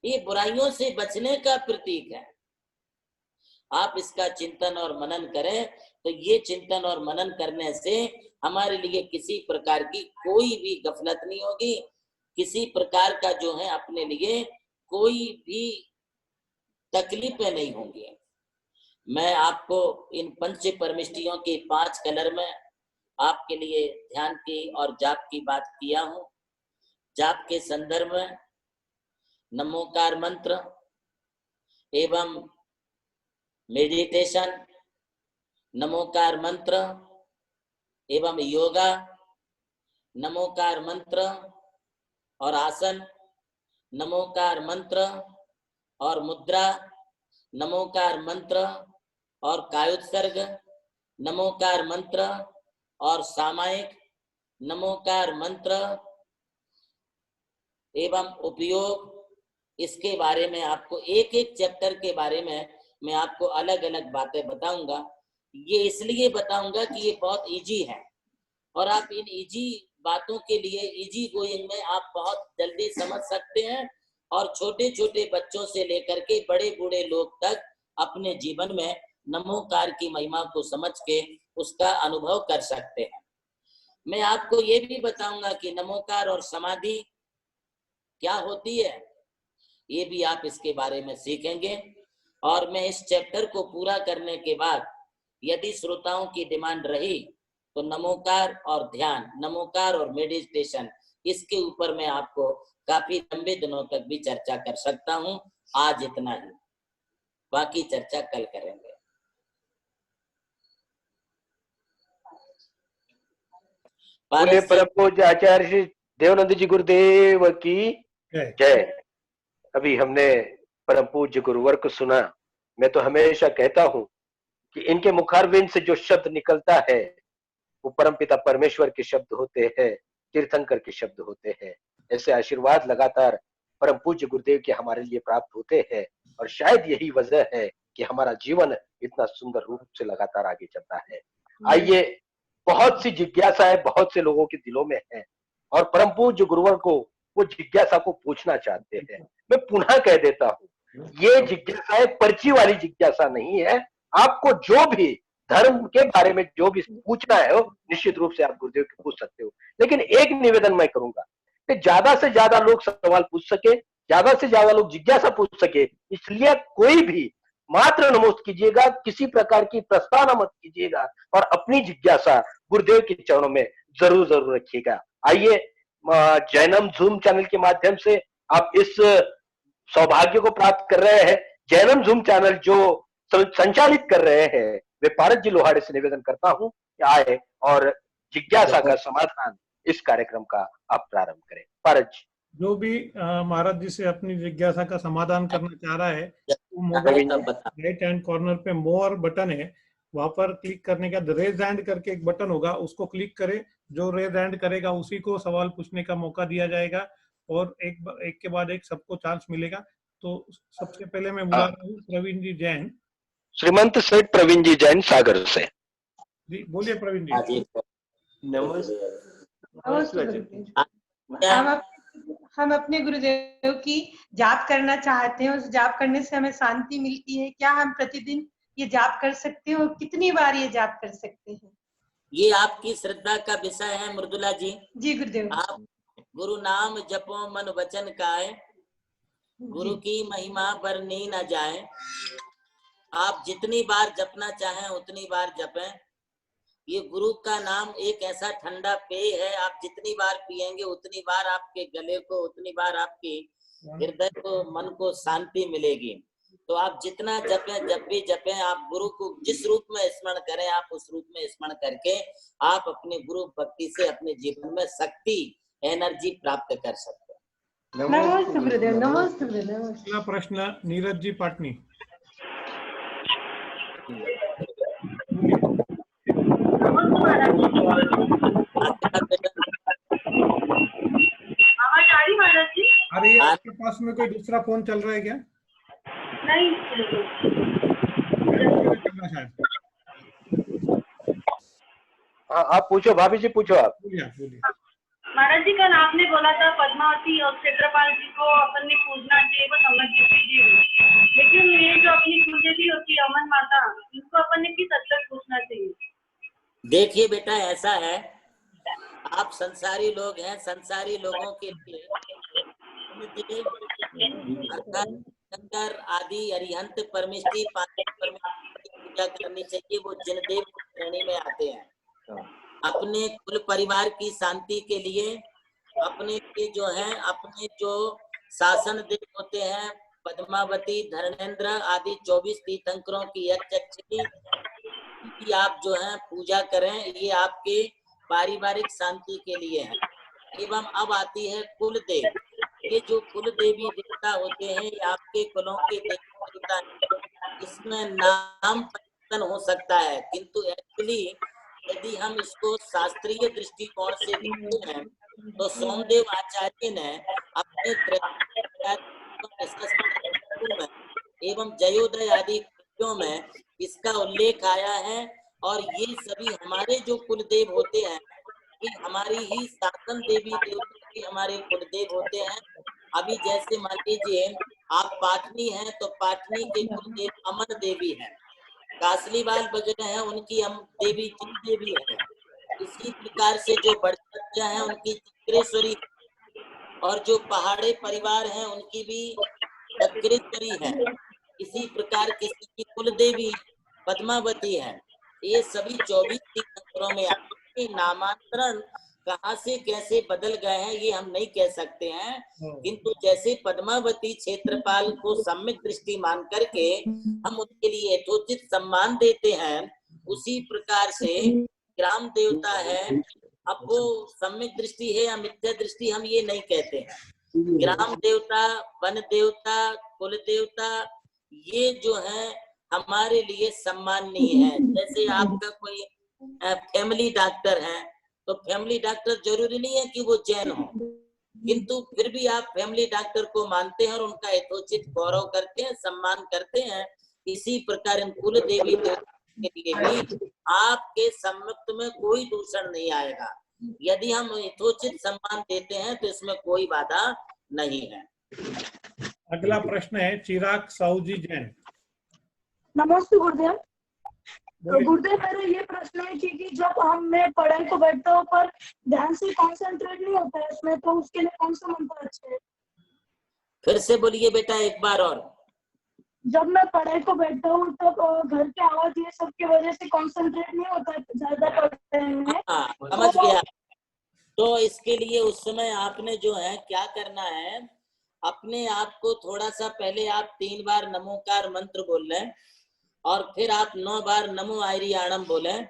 ये बुराइयों से बचने का प्रतीक है। आप इसका चिंतन और मनन करें तो ये चिंतन और मनन करने से हमारे लिए किसी प्रकार की कोई भी गफलत नहीं होगी, किसी प्रकार का जो है अपने लिए कोई भी तकलीफें नहीं होंगी। मैं आपको इन पंच परमिष्टियों के 5 कलर में आपके लिए ध्यान की और जाप की बात किया हूं। जाप के संदर्भ में नमोकार मंत्र एवं मेडिटेशन, नमोकार मंत्र एवं योगा, नमोकार मंत्र और आसन, नमोकार मंत्र और मुद्रा, नमोकार मंत्र और कायोत्सर्ग, नमोकार मंत्र और सामायिक, नमोकार मंत्र एवं उपयोग। इसके बारे में आपको एक एक चैप्टर के बारे में मैं आपको अलग अलग बातें बताऊंगा। ये इसलिए बताऊंगा कि ये बहुत इजी है और आप इन इजी बातों के लिए इजी गोइंग में आप बहुत जल्दी समझ सकते हैं और छोटे छोटे बच्चों से लेकर के बड़े बूढ़े लोग तक अपने जीवन में नमोकार की महिमा को समझ के उसका अनुभव कर सकते हैं। मैं आपको ये भी बताऊंगा कि नमोकार और समाधि क्या होती है, ये भी आप इसके बारे में सीखेंगे। और मैं इस चैप्टर को पूरा करने के बाद यदि श्रोताओं की डिमांड रही तो नमोकार और ध्यान, नमोकार और मेडिटेशन, इसके ऊपर मैं आपको काफी लंबे दिनों तक भी चर्चा कर सकता हूं। आज इतना ही, बाकी चर्चा कल करेंगे। बोले परम पूज्य आचार्य श्री देवानंद जी गुरुदेव की जय। अभी हमने परम पूज्य गुरुवर को सुना। मैं तो हमेशा कहता हूं कि इनके मुखारविंद से जो शब्द निकलता है वो परमपिता परमेश्वर के शब्द होते हैं, तीर्थंकर के शब्द होते हैं। ऐसे आशीर्वाद लगातार परम पूज्य गुरुदेव के हमारे लिए प्राप्त होते हैं और शायद यही वजह है कि हमारा जीवन इतना सुंदर रूप से लगातार आगे चलता है। आइए, बहुत सी जिज्ञासाएं बहुत से लोगों के दिलों में है और परम पूज्य गुरुवर को वो जिज्ञासा को पूछना चाहते हैं। मैं पुनः कह देता हूं ये जिज्ञासा एक पर्ची वाली जिज्ञासा नहीं है। आपको जो भी धर्म के बारे में जो भी पूछना है, वो निश्चित रूप से आप गुरुदेव को पूछ सकते हो। लेकिन एक निवेदन मैं करूंगा कि ज्यादा से ज्यादा लोग सवाल पूछ सके, ज्यादा से ज्यादा लोग जिज्ञासा पूछ सके, इसलिए कोई भी मात्र नमोस्त कीजिएगा, किसी प्रकार की प्रस्तावना मत कीजिएगा, और अपनी जिज्ञासा गुरुदेव के चरणों में जरूर जरूर रखिएगा। आइए, जैनम जूम चैनल के माध्यम से आप इस सौभाग्य को प्राप्त कर रहे हैं। जैनम जूम चैनल जो संचालित कर रहे हैं, वे पारस जी लोहाड़े से निवेदन करता हूं कि आए और जिज्ञासा का समाधान इस कार्यक्रम का आप प्रारंभ करें। पारस जी। जो भी महाराज जी से अपनी जिज्ञासा का समाधान करना चाह रहा है, वो मोबाइल राइट हैंड कॉर्नर पे मोर बटन है, वहां पर क्लिक करने के बाद रेज हैंड करके एक बटन होगा, उसको क्लिक करें। जो रेज हैंड करेगा उसी को सवाल पूछने का मौका दिया जाएगा, और एक के बाद एक सबको चांस मिलेगा। तो सबसे पहले मैं बुला रहा हूँ प्रवीण जी जैन। श्रीमंत सेठ प्रवीण जी जैन सागर से। जी बोलिए प्रवीण जी। हम अपने गुरुदेव की जाप करना चाहते हैं। उस जाप करने से हमें शांति मिलती है। क्या हम प्रतिदिन ये जाप कर सकते हैं, और कितनी बार ये जाप कर सकते हैं? ये आपकी श्रद्धा का विषय है मृदुला जी। जी गुरुदेव। आप गुरु नाम जपो मन वचन काए, गुरु की महिमा बरनी न जाए। आप जितनी बार जपना चाहें उतनी बार जपें। ये गुरु का नाम एक ऐसा ठंडा पेय है, आप जितनी बार पिएंगे उतनी बार आपके गले को, उतनी बार आपके हृदय को, मन को शांति मिलेगी। तो आप जितना जपें, जब भी जपें, आप गुरु को जिस रूप में स्मरण करें, आप उस रूप में स्मरण करके आप अपने गुरु भक्ति से अपने जीवन में शक्ति, एनर्जी प्राप्त कर सकते हैं। नमस्ते गुरुदेव। नमस्ते गुरुदेव। अगला प्रश्न नीरज जी पाटनी। अरे आपके पास में कोई दूसरा फोन चल रहा है क्या? नहीं चलना शायद। हाँ, आप पूछो भाभी जी, पूछो आप। बोलिए। महाराज जी, कल आपने बोला था पद्मावती और क्षेत्रपाल जी को अपन ने पूजना चाहिए, वो समझ दीजिए। लेकिन ये जो अपनी कुलदेवी होती है अमन माता, इनको अपन ने किस हद तक पूछना चाहिए? देखिए बेटा, ऐसा है, आप संसारी लोग हैं, संसारी लोगों के लिए शंकर आदि अरिहंत परमेष्टि पूजा करनी चाहिए। वो जिन देव श्रेणी में आते हैं, अपने कुल परिवार की शांति के लिए, अपने के जो है, अपने जो शासन देव होते हैं, पद्मावती, धर्मेंद्र आदि 24 तीर्थंकरों की यज्ञ की आप जो है पूजा करें। ये आपके पारिवारिक शांति के लिए है। एवं अब आती है कुल देव। ये जो कुल देवी देवता होते हैं, ये आपके कुलों के देवता हैं। इसमें नाम परिवर्तन हो सकता है, किंतु एक्चुअली यदि हम इसको शास्त्रीय दृष्टिकोण से देखते हैं तो सोमदेव आचार्य ने अपने एवं जयोदय आदि कृतियों में इसका उल्लेख आया है। और ये सभी हमारे जो कुलदेव होते हैं, ये हमारी ही शासन देवी देवता भी हमारे कुलदेव होते हैं। अभी जैसे मान लीजिए आप पाटनी हैं, तो पाटनी के कुलदेव अमन देवी हैं। कासलीवाल वगैरह हैं, उनकी हम देवी जिन देवी है। इसी प्रकार से जो बड़चटिया हैं, उनकी चक्रेश्वरी, और जो पहाड़े परिवार हैं उनकी भी चक्रेश्वरी है। इसी प्रकार किसी की कुल देवी पद्मावती है। ये सभी 24 तीर्थंकरों में आते। नामांतरण कहाँ से कैसे बदल गए हैं ये हम नहीं कह सकते हैं, किंतु जैसे पद्मावती क्षेत्रपाल को सम्यक दृष्टि मान करके हम उनके लिए यथोचित सम्मान देते हैं, उसी प्रकार से ग्राम देवता है, अब वो सम्यक दृष्टि है या मिथ्या दृष्टि हम ये नहीं कहते हैं। ग्राम देवता, वन देवता, कुल देवता, ये जो है हमारे लिए सम्माननीय है। जैसे आपका कोई फैमिली डॉक्टर है, तो फैमिली डॉक्टर जरूरी नहीं है कि वो जैन हो, किंतु फिर भी आप फैमिली डॉक्टर को मानते हैं और उनका यथोचित गौरव करते हैं, सम्मान करते हैं। इसी प्रकार इन कुल देवी के लिए भी आपके सम्मुख में कोई दूषण नहीं आएगा। यदि हम यथोचित सम्मान देते हैं तो इसमें कोई बाधा नहीं है। अगला प्रश्न है चिराग साहूजी जैन। नमस्ते गुरुदेव। गुरुदेव मेरा ये प्रश्न है कि जब मैं पढ़ाई को बैठता हूँ पर ध्यान से कंसंट्रेट नहीं होता है इसमें, तो उसके लिए कौन सा मंत्र अच्छा है? फिर से बोलिए बेटा एक बार और। जब मैं पढ़ाई को बैठता हूँ तब घर के आवाज ये सब की वजह से कंसंट्रेट नहीं होता है ज्यादा पढ़ते हैं। समझ गया। तो इसके लिए उस समय आपने जो है क्या करना है, अपने आप को थोड़ा सा पहले आप 3 बार नमोकार मंत्र बोल लें और फिर आप 9 बार नमो आयरियाणम बोलें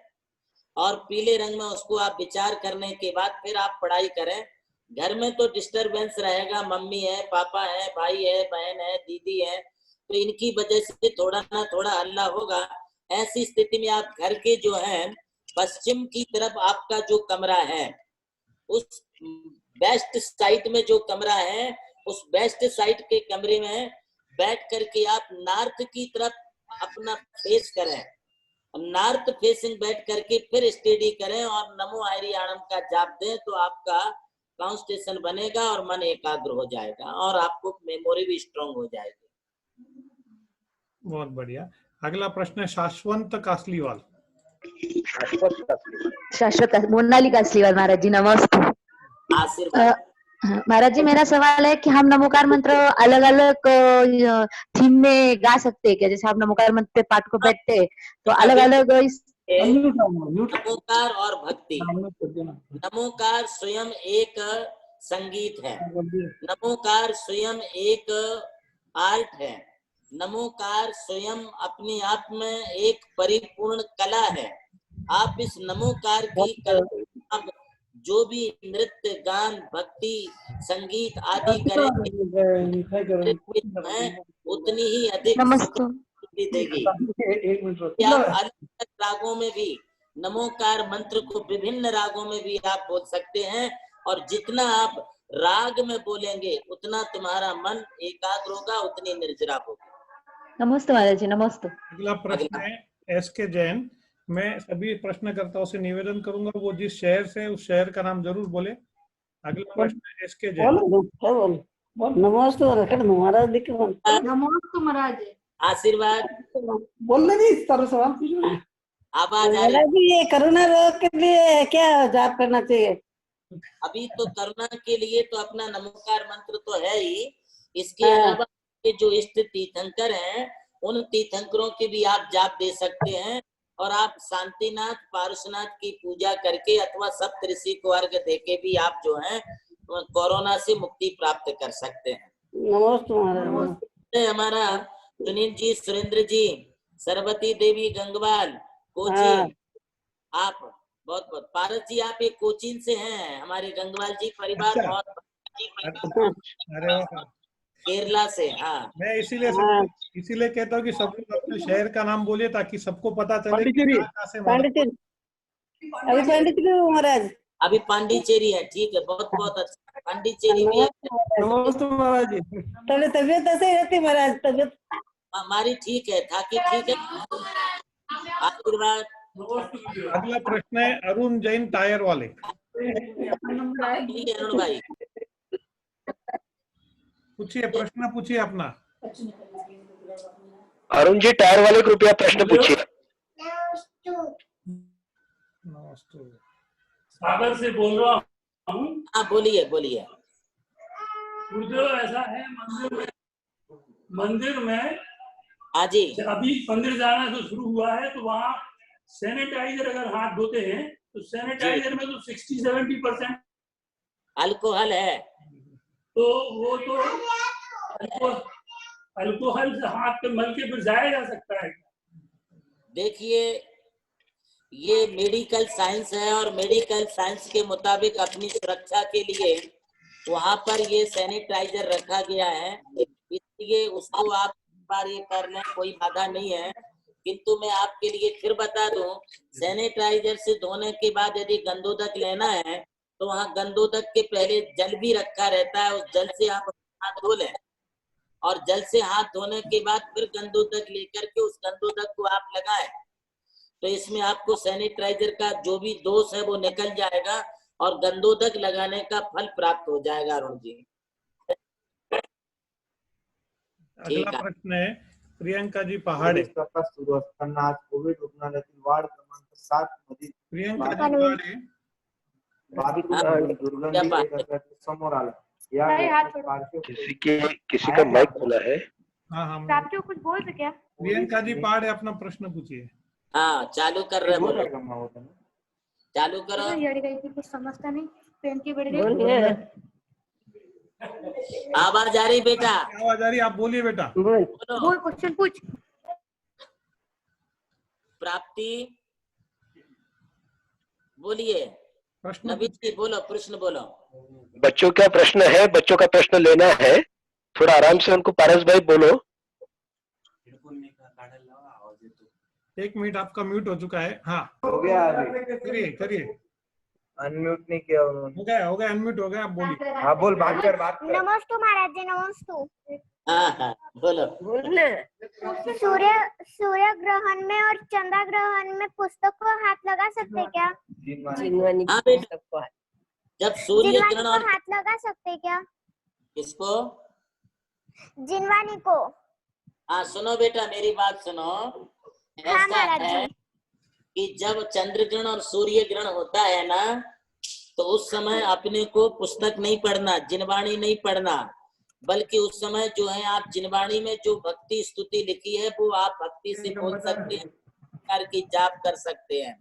और पीले रंग में उसको आप विचार करने के बाद फिर आप पढ़ाई करें। घर में तो डिस्टरबेंस रहेगा, मम्मी है, पापा है, भाई है, बहन है, दीदी है, तो इनकी वजह से थोड़ा ना थोड़ा हल्ला होगा। ऐसी स्थिति में आप घर के जो है पश्चिम की तरफ आपका जो कमरा है, उस बेस्ट साइड में जो कमरा है, उस बेस्ट साइड के कमरे में बैठ करके आप नॉर्थ की तरफ अपना फेस करें, नॉर्थ फेसिंग बैठ करके फिर स्टडी करें और नमो आयरियाणम का जाप दें, तो आपका कॉन्सेंट्रेशन बनेगा और मन एकाग्र हो जाएगा और आपको मेमोरी भी स्ट्रांग हो जाएगी। बहुत बढ़िया। अगला प्रश्न है शाश्वत कासलीवाल। शाश्वत मोनाली कासलीवाल। महाराज जी नमस्ते। आशीर्वाद। महाराज जी मेरा सवाल है कि हम नमोकार मंत्र अलग अलग थीम में गा सकते हैं क्या? जैसे आप नमोकार मंत्र पे पाठ को बैठते हैं तो अलग अलग नमोकार और भक्ति। नमोकार स्वयं एक संगीत है, नमोकार स्वयं एक आर्ट है, नमोकार स्वयं अपने आप में एक परिपूर्ण कला है। आप इस नमोकार की कला जो भी नृत्य, गान, भक्ति, संगीत आदि करेंगे उतनी ही अधिक सफलता देगी। आप अलग रागों में भी नमोकार मंत्र को विभिन्न रागों में भी आप बोल सकते हैं और जितना आप राग में बोलेंगे उतना तुम्हारा मन एकाग्र होगा, उतनी निर्जरा होगी। नमस्ते महाराज जी नमस्ते। अगला प्रश्न है एसके जैन। मैं सभी प्रश्नकर्ताओं से निवेदन करूंगा वो जिस शहर से उस शहर का नाम जरूर बोले। अगला प्रश्न है एसके जैन। नमस्ते महाराज। नमस्ते महाराज। आशीर्वाद। बोलने नहीं सारा सवाल पूछ। आवाज आ रही है। ये कोरोना रोग के लिए क्या जाप करना चाहिए? अभी तो कोरोना के लिए तो अपना नमोकार मंत्र तो है ही, इसके अलावा जो इष्ट तीर्थंकर हैं उन तीर्थंकरों के भी आप जाप दे सकते हैं और आप शांतिनाथ पार्श्वनाथ की पूजा करके अथवा सप्तऋषि को अर्घ देके भी आप जो है कोरोना से मुक्ति प्राप्त कर सकते हैं। नमस्ते। हमारा सुनील जी, सुरेंद्र जी, सरस्वती देवी गंगवाल कोचिन, आप बहुत बहुत। पारस जी आप एक कोचिन से हैं, हमारे गंगवाल जी परिवार बहुत केरला से। हाँ मैं इसीलिए कहता हूँ कि सब लोग अपने शहर का नाम बोलिए ताकि सबको पता चले कि महाराज। अभी पांडिचेरी है, ठीक है, बहुत बहुत अच्छा। पांडिचेरी में नमस्ते महाराज जी। थोड़ी तबीयत ऐसे रहती महाराज? तबीयत हमारी ठीक है, थाकी ठीक है। आशीर्वाद। अगला प्रश्न है अरुण जैन टायर वाले। अरुण भाई पूछिए, प्रश्न पूछिए अपना। अरुण जी टायर वाले कृपया प्रश्न पूछिए। सागर से बोल रहा हूँ। हाँ बोलिए बोलिए। गुरुदेव ऐसा है मंदिर में हाँ जी, अभी मंदिर जाना जो शुरू हुआ है तो वहाँ सैनिटाइजर अगर हाथ धोते हैं तो सैनिटाइजर में तो 60-70% अल्कोहल है, तो वो तो अल्कोहल से हाथ पे मल के फिर जाया जा सकता है। देखिए ये मेडिकल साइंस है और मेडिकल साइंस के मुताबिक अपनी सुरक्षा के लिए वहाँ पर ये सैनिटाइजर रखा गया है, इसलिए उसको आप बार ये कर लें, कोई बाधा नहीं है। किंतु मैं आपके लिए फिर बता दूं, सैनिटाइजर से धोने के बाद यदि गंदोदक लेना है तो वहाँ गंदोदक के पहले जल भी रखा रहता है, उस जल से आप हाथ धो लें और जल से हाथ धोने के बाद फिर गंदोदक लेकर के उस गंदोदक को आप लगाएं, तो इसमें आपको सैनिटाइजर का जो भी दोष है वो निकल जाएगा और गंदोदक लगाने का फल प्राप्त हो जाएगा। अरुण जी अगला प्रश्न है प्रियंका जी पहाड़े. तपास सुरू असताना आज कोविड रुग्णालयातील वार्ड क्रमांक 7 मधील प्रियंका जी पहाड़े. दुर्गंधी एक असल्याचे समोर आलं. किसी का माइक खुला है. हाँ आप जो कुछ बोल सके. प्रियंका जी पहाड़े अपना प्रश्न पूछिए. हाँ चालू कर रहे बोलो. चालू करो. कुछ समझता नहीं. पेन की बढ़ गई. आवाज आ रही बेटा. आवाज आ रही, आप बोलिए बेटा. बोल क्वेश्चन पूछ. प्राप्ति बोलिए. नवीन जी बोलो, प्रश्न बोलो. बच्चों का प्रश्न है, बच्चों का प्रश्न लेना है. थोड़ा आराम से उनको. पारस भाई बोलो. 1 मिनट आपका म्यूट हो चुका है. हाँ हो गया. करिए. अनम्यूट नहीं किया उन्होंने. हो गया अनम्यूट हो गया. आप बोलिए. हाँ बोल, बात कर. नमस्ते महाराज जी. नमस्ते. हाँ बोलो. सूर्य ग्रहण में और चंद्र ग्रहण में पुस्तक को हाथ लगा सकते क्या? हाँ बेटा. जब सूर्य ग्रहण और हाथ लगा सकते क्या? किसको? जिनवानी को. हाँ सुनो बेटा, मेरी बात सुनो. ऐसा है कि जब चंद्र ग्रहण और सूर्य ग्रहण होता है ना, तो उस समय अपने को पुस्तक नहीं पढ़ना, जिनवाणी नहीं पढ़ना, बल्कि उस समय जो है आप जिनवाणी में जो भक्ति स्तुति लिखी है वो आप भक्ति से बोल सकते हैं, प्रकार की जाप कर सकते हैं.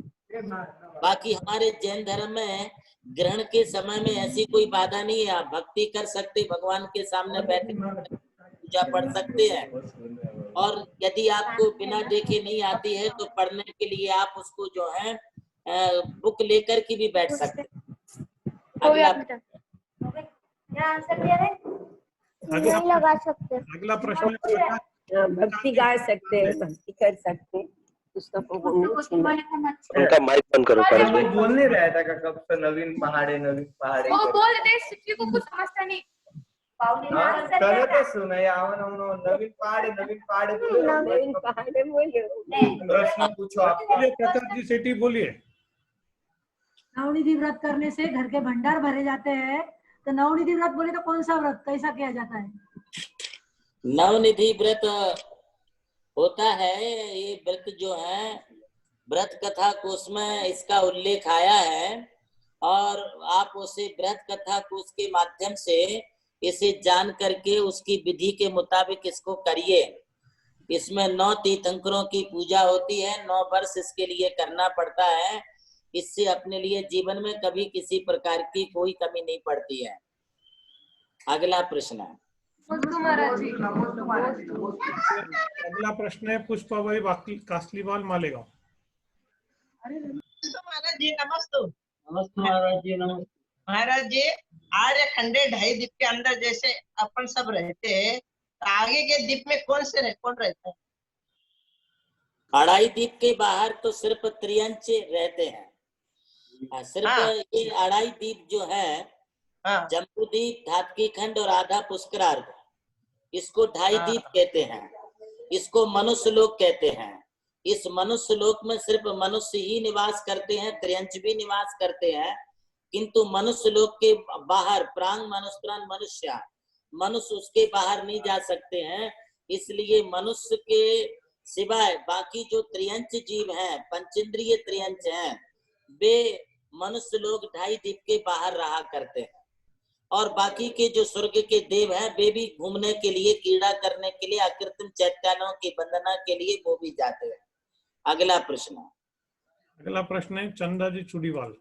बाकी हमारे जैन धर्म में ग्रहण के समय में ऐसी कोई बाधा नहीं है. आप भक्ति कर सकते, भगवान के सामने बैठ पूजा पढ़ सकते हैं. और यदि आपको बिना देखे नहीं आती है तो पढ़ने के लिए आप उसको जो है बुक लेकर के भी बैठ सकते हैं. नहीं लगा सकते. अगला प्रश्न. भक्ति गा सकते हैं, भक्ति कर सकते हैं. उनका माइक बंद करो. पारस भाई बोल नहीं रहा था कब से. नवीन पहाड़े वो बोल रहे शिक्षक को कुछ समझता नहीं. चलो तो सुनो. नवीन पहाड़े बोलो. प्रश्न पूछो आप. प्रकाश जी सेठी बोलिए. नवनिधि व्रत करने से घर के भंडार भरे जाते हैं, तो नवनिधि व्रत बोले तो कौन सा व्रत कैसा किया जाता है? नवनिधि व्रत होता है, ये व्रत जो है व्रत कथा कोश में इसका उल्लेख आया है, और आप उसे व्रत कथा कोश के माध्यम से इसे जान करके उसकी विधि के मुताबिक इसको करिए. इसमें 9 तीर्थंकरों की पूजा होती है. 9 वर्ष इसके लिए करना पड़ता है. इससे अपने लिए जीवन में कभी किसी प्रकार की कोई कमी नहीं पड़ती है. अगला प्रश्न है. अगला प्रश्न है पुष्पाबाई कासलीवाल मालेगांव. महाराज जी नमस्ते. नमस्ते महाराज जी. नमस्ते महाराज जी. आर्य खंडे 2.5 द्वीप के अंदर जैसे अपन सब रहते हैं, तो आगे के द्वीप में कौन रहता है? 2.5 द्वीप के बाहर तो सिर्फ त्रियंच रहते हैं. सिर्फ ये 2.5 द्वीप जो है, जम्बूद्वीप, धातकी खंड और आधा पुष्करार्ध, इसको 2.5 द्वीप कहते हैं. इसको मनुष्य लोक कहते हैं. इस मनुष्य लोक में सिर्फ मनुष्य ही निवास करते हैं, त्रियंच भी निवास करते हैं, किंतु मनुष्य लोक के बाहर प्रांग मनुष्य मनुष्य उसके बाहर नहीं जा सकते हैं. इसलिए मनुष्य के सिवाय बाकी जो त्रियंच जीव हैं, पंचेंद्रिय त्रियंच हैं, वे मनुष्य लोग 2.5 द्वीप के बाहर रहा करते हैं. और बाकी के जो स्वर्ग के देव हैं, वे भी घूमने के लिए, क्रीड़ा करने के लिए, अकृत्रिम चैत्यानों की वंदना के लिए वो भी जाते हैं. अगला प्रश्न है चंदा जी चुड़ीवाल.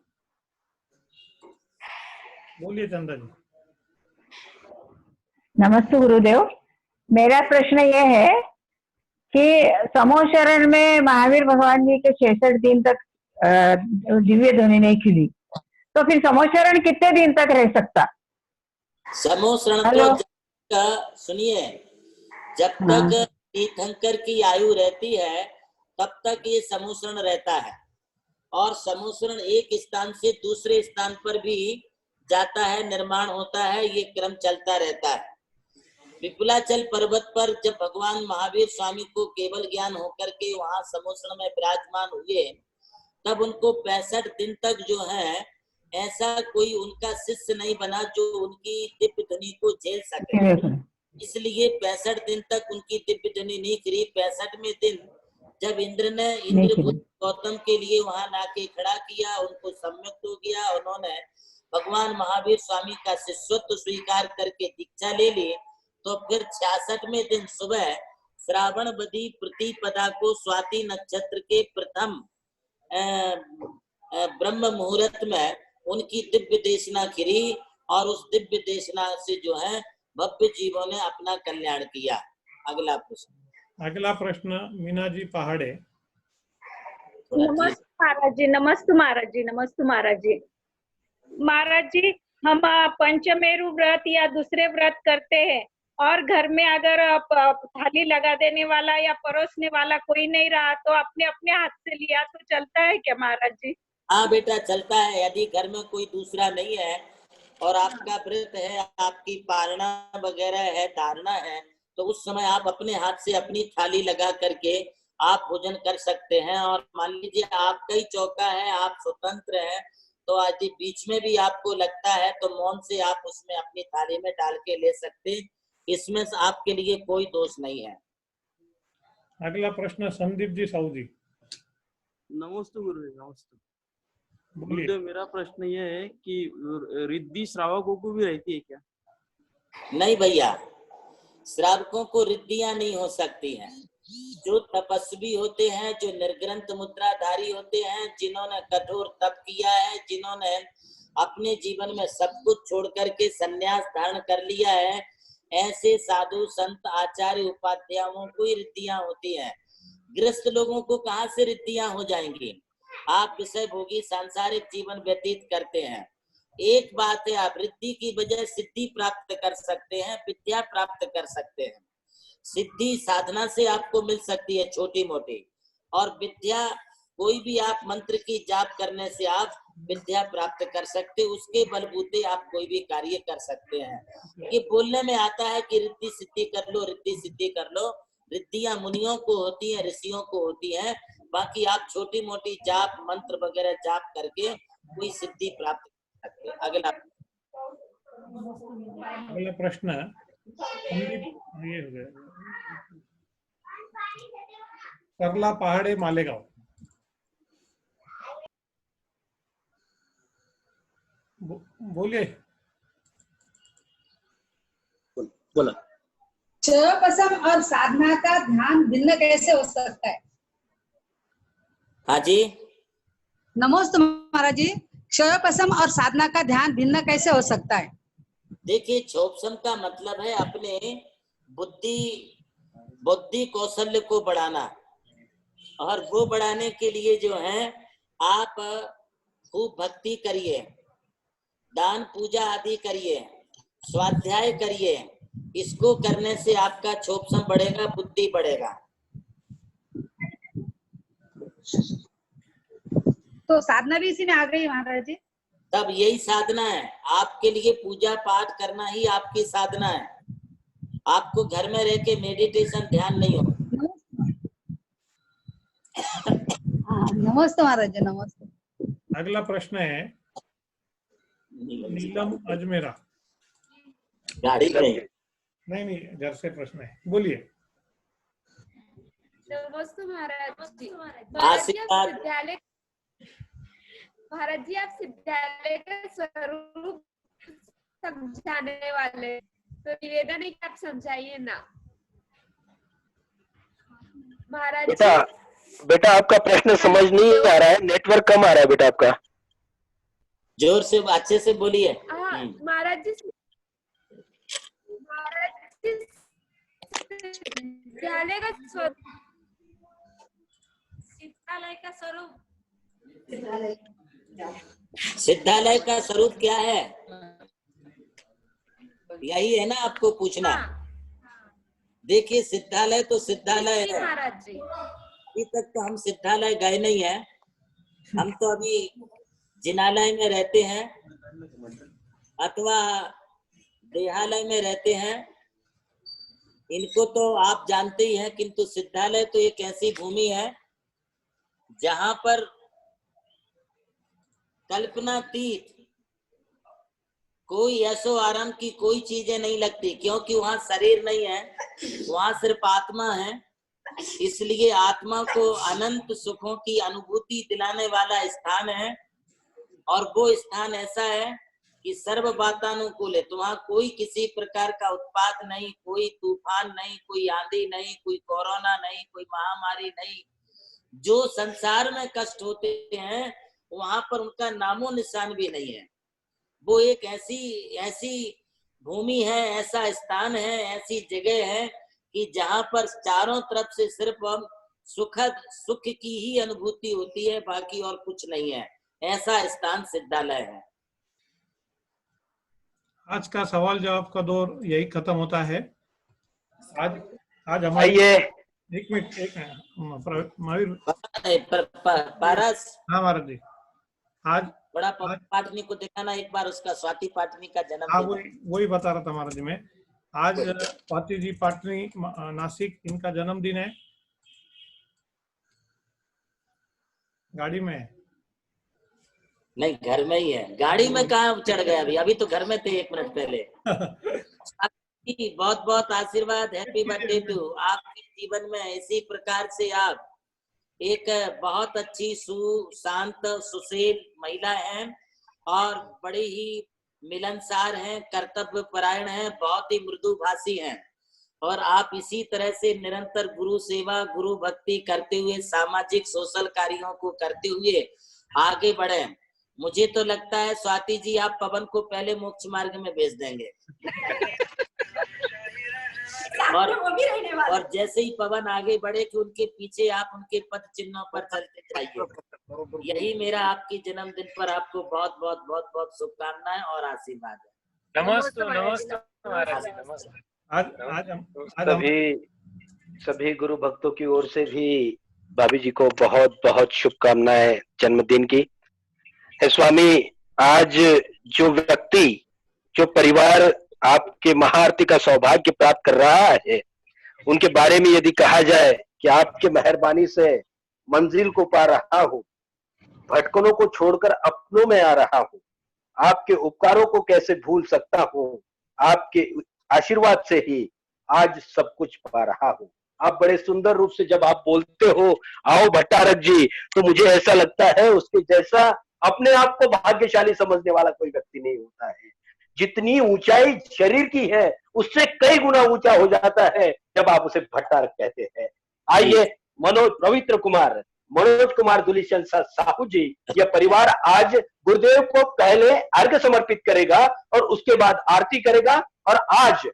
बोलिए चंदा जी. नमस्ते गुरुदेव. मेरा प्रश्न यह है कि समूह शरण में महावीर भगवान जी के 66 दिन तक दिव्य ध्वनि नहीं खिली, तो फिर समूह शरण कितने दिन तक रह सकता? समूह शरण तो सुनिए, जब तक तीर्थंकर की आयु रहती है तब तक ये समूह शरण रहता है. और समूह शरण एक स्थान से दूसरे स्थान पर भी जाता है, निर्माण होता है, ये क्रम चलता रहता है. विपुलाचल पर्वत पर जब भगवान महावीर स्वामी को केवल ज्ञान होकर के वहां समूह शरण में विराजमान हुए, तब उनको 65 दिन तक जो है ऐसा कोई उनका शिष्य नहीं बना जो उनकी दिव्य ध्वनि को झेल सके. इसलिए 65 दिन तक उनकी दिव्य ध्वनि नहीं खिली। 65वें दिन जब इंद्र ने गौतम के लिए वहां लाके खड़ा किया, उनको सम्यक हो गया, उन्होंने भगवान महावीर स्वामी का शिष्यत्व स्वीकार करके दीक्षा ले ली, तो फिर 66वें दिन सुबह श्रावण बदी प्रतिपदा को स्वाति नक्षत्र के प्रथम ब्रह्म मुहूर्त में उनकी दिव्य देशना खिली और उस दिव्य देशना से जो है भव्य जीवों ने अपना कल्याण किया। अगला प्रश्न मीना जी पहाड़े। नमस्ते महाराज जी। नमस्ते महाराज जी। नमस्ते महाराज जी। महाराज जी, हम पंचमेरु व्रत या दूसरे व्रत करते हैं और घर में अगर थाली लगा देने वाला या परोसने वाला कोई नहीं रहा तो अपने अपने हाथ से लिया तो चलता है क्या महाराज जी? हाँ बेटा, चलता है। यदि घर में कोई दूसरा नहीं है और आपका व्रत है, आपकी पारणा वगैरह है, धारणा है, तो उस समय आप अपने हाथ से अपनी थाली लगा करके आप भोजन कर सकते हैं। और मान लीजिए आपका ही चौका है, आप स्वतंत्र हैं, तो यदि बीच में भी आपको लगता है तो मौन से आप उसमें अपनी थाली में डाल के ले सकते, इसमें आपके लिए कोई दोष नहीं है। अगला प्रश्न संदीप जी साहू जी। नमस्ते गुरुदेव। नमस्ते गुरुदेव, मेरा प्रश्न ये है कि रिद्धि श्रावकों को भी रहती है क्या? नहीं भैया, श्रावकों को रिद्धियां नहीं हो सकती हैं। जो तपस्वी होते हैं, जो निर्ग्रंथ मुद्राधारी होते हैं, जिन्होंने कठोर तप किया है, जिन्होंने अपने जीवन में सब कुछ छोड़ करके संन्यास धारण कर लिया है, ऐसे साधु संत आचार्य उपाध्यायों को ही रिद्धियां होती हैं। गृहस्थ लोगों को कहाँ से रिद्धियां हो जाएंगी? आप विषय भोगी सांसारिक जीवन व्यतीत करते हैं। एक बात है, आप रिद्धि की बजाय सिद्धि प्राप्त कर सकते हैं, विद्या प्राप्त कर सकते हैं। सिद्धि साधना से आपको मिल सकती है छोटी मोटी, और विद्या कोई भी आप मंत्र की जाप करने से आप विद्या प्राप्त कर सकते, उसके बलबूते आप कोई भी कार्य कर सकते हैं। ये बोलने में आता है कि रिद्धि सिद्धि कर लो, रिद्धि सिद्धि कर लो। रिद्धियां मुनियों को होती है, ऋषियों को होती है। बाकी आप छोटी मोटी जाप मंत्र वगैरह जाप करके कोई सिद्धि प्राप्त कर सकते हैं। अगला प्रश्न ये हो गया, सरला पहाड़े मालेगांव। बोलिए। बोला। क्षयपसम और साधना का ध्यान भिन्न कैसे हो सकता है? हाँ जी। नमस्ते महाराज जी। क्षयपसम और साधना का ध्यान भिन्न कैसे हो सकता है? देखिए, क्षोपसम का मतलब है अपने बुद्धि कौशल्य को बढ़ाना, और वो बढ़ाने के लिए जो है आप खूब भक्ति करिए, दान पूजा आदि करिए, स्वाध्याय करिए। इसको करने से आपका क्षोपसम बढ़ेगा, बुद्धि बढ़ेगा। तो साधना भी इसी में आ गई महाराज जी। तब यही साधना है आपके लिए। पूजा पाठ करना ही आपकी साधना है। आपको घर में रह के मेडिटेशन ध्यान नहीं हो। नमस्ते महाराज जी। नमस्ते। अगला प्रश्न है नीलम अजमेरा। गाड़ी में नहीं, घर से प्रश्न है, बोलिए। नमस्ते महाराज जी। महाराज जी, आप विद्यालय का स्वरूप समझाने वाले, तो निवेदन है कि आप समझाइए ना महाराज। बेटा आपका प्रश्न समझ नहीं आ रहा है, नेटवर्क कम आ रहा है बेटा आपका। जोर से अच्छे से बोलिए। महाराज जी, विद्यालय का स्वरूप, सिद्धालय का स्वरूप, सिद्धालय का स्वरूप क्या है, यही है ना आपको पूछना। देखिए, सिद्धालय तो सिद्धालय है। अभी तक तो हम सिद्धालय गए नहीं है, हम तो अभी जिनालय में रहते हैं अथवा देहालय में रहते हैं। इनको तो आप जानते ही हैं, किंतु सिद्धालय तो एक ऐसी भूमि है जहां पर कल्पनातीत कोई ऐसो आराम की कोई चीजें नहीं लगती, क्योंकि वहां शरीर नहीं है, वहां सिर्फ आत्मा है। इसलिए आत्मा को अनंत सुखों की अनुभूति दिलाने वाला स्थान है। और वो स्थान ऐसा है कि सर्व वातानुकूल है। तो वहां कोई किसी प्रकार का उत्पात नहीं, कोई तूफान नहीं, कोई आंधी नहीं, कोई कोरोना नहीं, कोई महामारी नहीं। जो संसार में कष्ट होते हैं वहां पर उनका नामो निशान भी नहीं है। वो एक ऐसी भूमि है, ऐसा स्थान है, ऐसी जगह है कि जहां पर चारों तरफ से सिर्फ हम सुख की ही अनुभूति होती है, बाकी और कुछ नहीं है। ऐसा स्थान सिद्धालय है। आज का सवाल जवाब का दौर यही खत्म होता है। आज हमारे एक मिनट महावीर पारस। हाँ महाराज जी, आज बड़ा पाटनी को दिखाना एक बार, उसका स्वाति पाटनी का जन्म। हाँ वही बता रहा था महाराज जी मैं। आज स्वाति जी पाटनी नासिक, इनका जन्मदिन है। गाड़ी में नहीं, घर में ही है। गाड़ी में कहाँ चढ़ गया अभी तो घर में थे 1 मिनट पहले। बहुत बहुत आशीर्वाद, हैप्पी बर्थडे टू। आपके जीवन में इसी प्रकार से आप एक बहुत अच्छी शांत सुशील महिला हैं और बड़ी ही मिलनसार हैं, कर्तव्य परायण हैं, बहुत ही मृदु भाषी हैं। और आप इसी तरह से निरंतर गुरु सेवा, गुरु भक्ति करते हुए, सामाजिक सोशल कार्यों को करते हुए आगे बढ़े। मुझे तो लगता है स्वाति जी आप पवन को पहले मोक्ष मार्ग में भेज देंगे। और जैसे ही पवन आगे बढ़े कि उनके पीछे आप उनके पद चिन्हों पर चलते जाइए। यही मेरा आपके जन्मदिन पर आपको बहुत बहुत बहुत बहुत शुभकामनाएं और आशीर्वाद है। नमस्ते। सभी गुरु भक्तों की ओर से भी भाभी जी को बहुत बहुत शुभकामनाएं जन्मदिन की। स्वामी, आज जो व्यक्ति, जो परिवार आपके महाआरती का सौभाग्य प्राप्त कर रहा है, उनके बारे में यदि कहा जाए कि आपके मेहरबानी से मंजिल को पा रहा हूं, भटकनों को छोड़कर अपनों में आ रहा हूं, आपके उपकारों को कैसे भूल सकता हूं, आपके आशीर्वाद से ही आज सब कुछ पा रहा हूं। आप बड़े सुंदर रूप से जब आप बोलते हो आओ भट्टारक जी, तो मुझे ऐसा लगता है उसके जैसा अपने आप को भाग्यशाली समझने वाला कोई व्यक्ति नहीं होता है। जितनी ऊंचाई शरीर की है उससे कई गुना ऊंचा हो जाता है जब आप उसे भट्टारक कहते हैं। आइए मनोज कुमार दुलीचंद साहू जी, यह परिवार आज गुरुदेव को पहले अर्घ्य समर्पित करेगा और उसके बाद आरती करेगा। और आज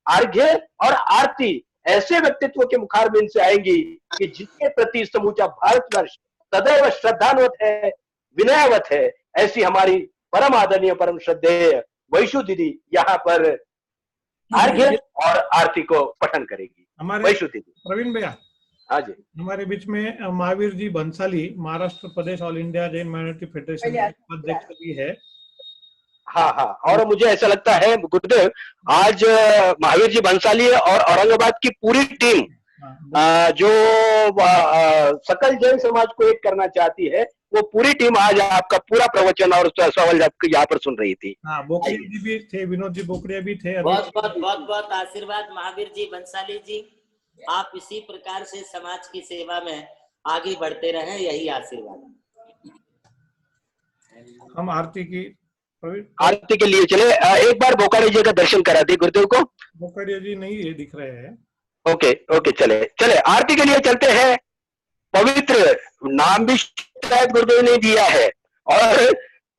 अर्घ्य और आरती ऐसे व्यक्तित्व के मुखारबिंद से आएंगी कि जिसके प्रति समूचा भारतवर्ष सदैव श्रद्धान्वित है, विनयवत है। ऐसी हमारी परम आदरणीय, परम श्रद्धेय वैशु दीदी यहाँ पर अर्घ्य और आरती को पठन करेगी। वैशु दीदी। प्रवीण भैया। हाँ जी। हमारे बीच में महावीर जी बंसाली, महाराष्ट्र प्रदेश all India Jain minority federation के अध्यक्ष भी है। हाँ, और मुझे ऐसा लगता है गुरुदेव, आज महावीर जी बंसाली और औरंगाबाद की पूरी टीम जो सकल जैन समाज को एक करना चाहती है, वो पूरी टीम आज आपका पूरा प्रवचन और सवाल यहाँ पर सुन रही थी। हाँ, बोकड़िया जी भी थे, विनोद जी बोकड़िया भी थे। बहुत आशीर्वाद महावीर जी बंसाली जी। आप इसी प्रकार से समाज की सेवा में आगे बढ़ते रहें, यही आशीर्वाद। हम आरती के लिए चले। एक बार बोकाड़ी जी का दर्शन करा दी गुरुदेव को। बोकाड़िया जी नहीं ये दिख रहे हैं। ओके चले आरती के लिए चलते हैं। पवित्र नाम भी शायद गुरुदेव ने दिया है और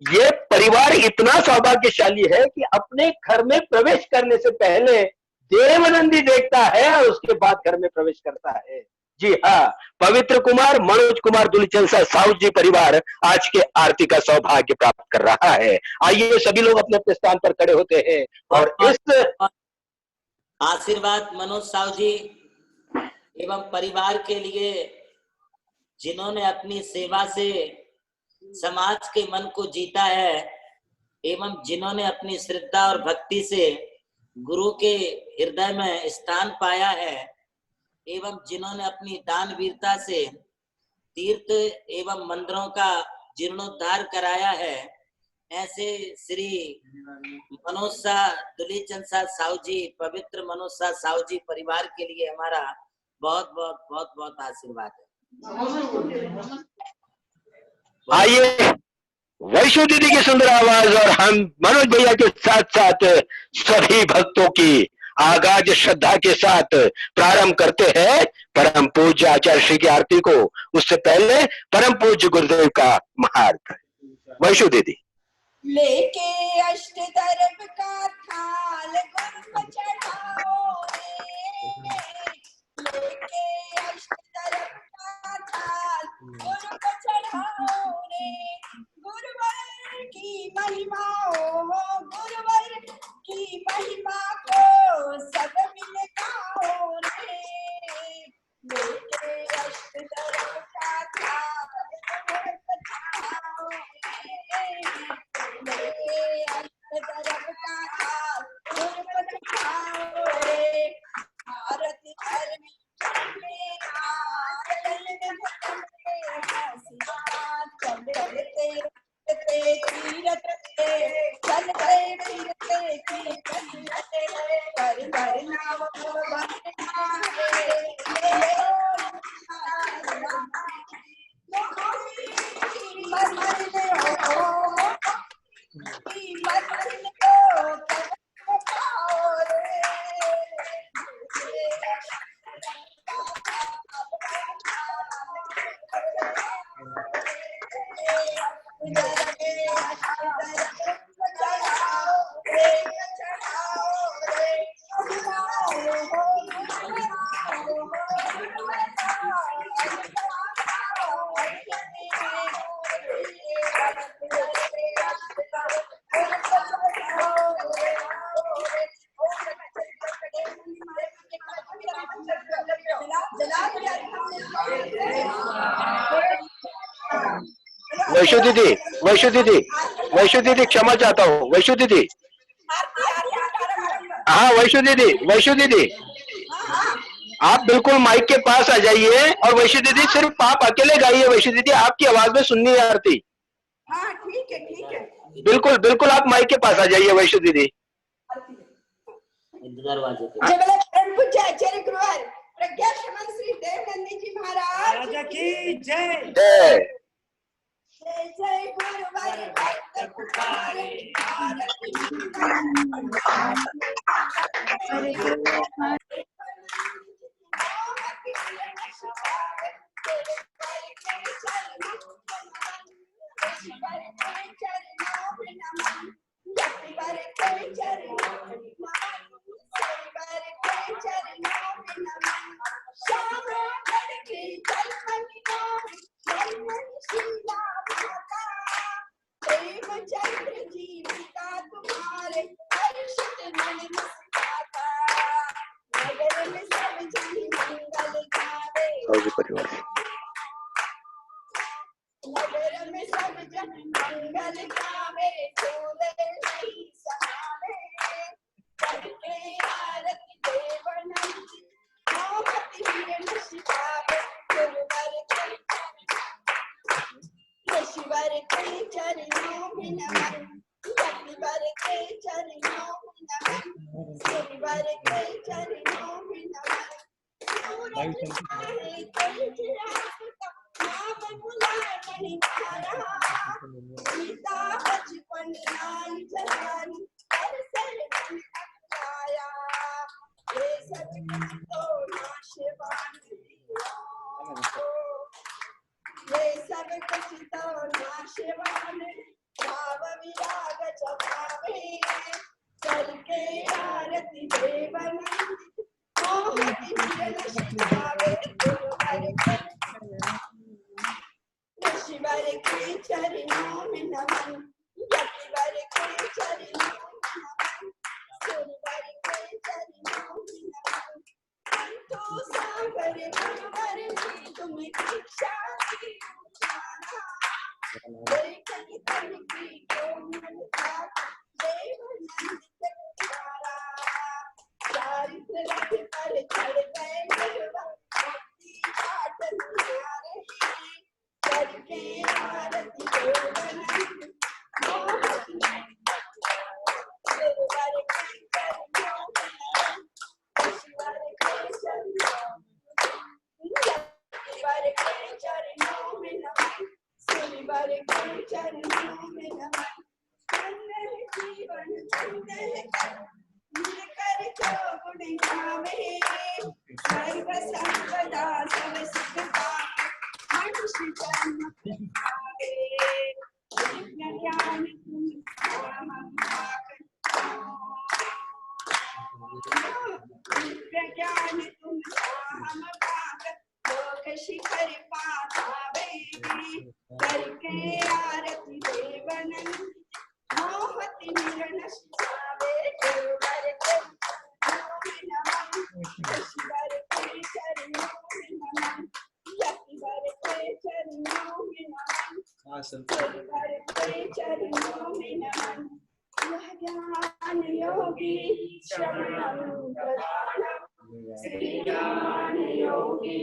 ये परिवार इतना सौभाग्यशाली है कि अपने घर में प्रवेश करने से पहले देवनंदी देखता है और उसके बाद घर में प्रवेश करता है। जी हाँ, पवित्र कुमार मनोज कुमार दुलीचंद साहू जी परिवार आज के आरती का सौभाग्य प्राप्त कर रहा है। आइए सभी लोग अपने अपने स्थान पर खड़े होते हैं और इस आशीर्वाद मनोज साहू जी एवं परिवार के लिए, जिन्होंने अपनी सेवा से समाज के मन को जीता है एवं जिन्होंने अपनी श्रद्धा और भक्ति से गुरु के हृदय में स्थान पाया है एवं जिन्होंने अपनी दान वीरता से तीर्थ एवं मंदिरों का जीर्णोद्धार कराया है, ऐसे श्री मनोज शाह, दुलीचंद शाह साहू जी, पवित्र मनोज शाह साहू जी परिवार के लिए हमारा बहुत बहुत बहुत बहुत आशीर्वाद है। आइए वैष्णो दीदी की सुंदर आवाज और हम मनोज भैया के साथ साथ सभी भक्तों की आगाज श्रद्धा के साथ प्रारंभ करते हैं परम पूज्य आचार्य श्री की आरती को। उससे पहले परम पूज्य गुरुदेव का महाआरती। वैष्णो दीदी। लेके अष्टदर्भ का थाल गुरु को चढ़ाओ रे, लेके अष्टदर्भ का थाल गुरु को चढ़ाओ रे, गुरुवर की महिमा हो, गुरुवर की महिमा को सब मिल गाओ रे, लेके अष्टदर्भ का थाल गुरु को चढ़ाओ रे, लेके अष्टदर्भ का थाल गुरु को चढ़ाओ रे, आरती करनी चले आंचल में भटक के हंसिया, चलते तीरथ पे चल गए तीरथ की कन्हते, कर कर नाम को बनना है, वैष्णो दीदी, वैष्णो दीदी, वैष्णो दीदी क्षमा चाहता हूँ। वैष्णो दीदी, हाँ वैष्णो दीदी, वैष्णो दीदी आप बिल्कुल माइक के पास आ जाइए और वैष्णो दीदी सिर्फ आप अकेले गाइए। वैष्णो दीदी आपकी आवाज में सुननी है आरती। हाँ ठीक है ठीक है, बिल्कुल बिल्कुल आप माइक के पास आ जाइए वैष्णो दीदी। जय बोले परम पूज्य आचार्य गुरुवर प्रज्ञा श्रीमन श्री देवनंदी जी महाराज की जय। जय जय जय गुरुवर भक्त पुकारे, आरती चंद्र जीविका तुम्हारे हर्षित मन मुस्काता, नगर में सब जन मंगल गावे, नगर में सब जन मंगल गावे, डोले नहीं सहारे, करके आरती देवनंद मोहती हिरण शिखावे, गुरुवर के चरणों में नमन, गुरुवर के चरणों में नमन, गुरुवर के चरणों में नमन, सूरज आए तेज रास्ता नाम बुलाए मणिमाला, सीता बचपन आई जवानी हर सर मन अपनाया, ये सब कुछ तो नाशवान, ये सब कुछ तो नाशवान, भाव विराग जगावे, करके आरती देवनंद मोहती हिरण शिखावे, शिवर के चरणों में नमन, यतिवर के चरणों में नमन, सुरवर के चरणों में नमन, तो सागर गुरुवर में तुम दीक्षा की उजाला, देखी तन की कोमल बात देवनंद प्यारा, चारित्र रथ पर चढ़ गए गुरुवर भक्ति घाट तुम्हारे, करके आरती देवनंद चरणों में नमन, सुंदर जीवन सुंदर कर, मिलकर जो गुण गावे, सर्व संपदा सब सुख पावे, मनुष्य जन्म पावे, दिव्य ज्ञान तुम धाम पाकर, दिव्य ज्ञान तुम धाम पाकर, लोक शिखर पावे, करके आरती देवनंद, मोहति मिलन सुहावे, देवर के नमन, ईश्वर के चरणों में नमन, यतिवर के चरणों में नमन, देवर के चरणों में नमन, यह ज्ञान योगी श्रवणं प्रधानम्, श्री ज्ञान योगी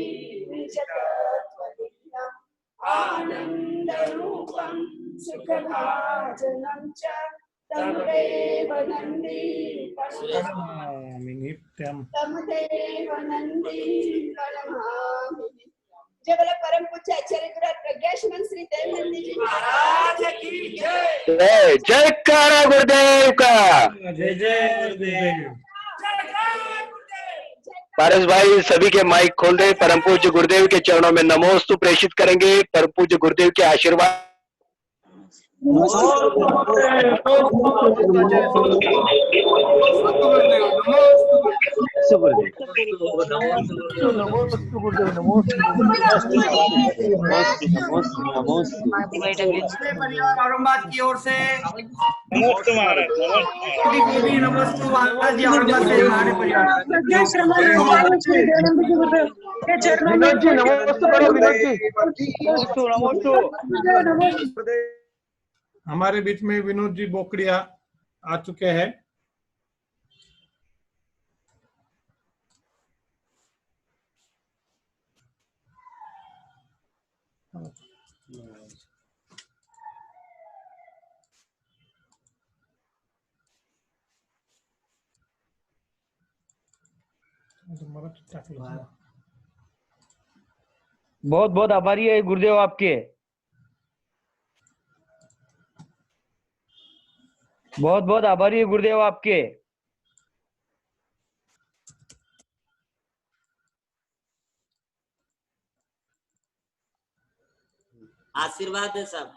निजतत्वज्ञानम्, आनंद रूपं सुखभाजनं च तमदेव नंदी परमामि नित्यं। तमदेव नंदी परमामि। जय बोलो परम पूज्य आचार्य गुरु प्रज्ञाशमन श्री देवनंदी जी महाराज की जय। जयकारा गुरुदेव का। जय जय गुरुदेव। पारस भाई सभी के माइक खोल दे। परम पूज्य गुरुदेव के चरणों में नमोस्तु प्रेषित करेंगे। परम पूज्य गुरुदेव के आशीर्वाद। औरंगाबाद की ओर से नमस्ते महाराज। नमस्ते महाराज जी। औरंगाबाद से हमारे परिवार विनोद जी नमस्ते करो। विनोद जी नमस्ते। हमारे बीच में विनोद जी बोकड़िया आ चुके हैं। बहुत बहुत आभारी है गुरुदेव आपके। बहुत बहुत आभारी है गुरुदेव आपके। आशीर्वाद है सब।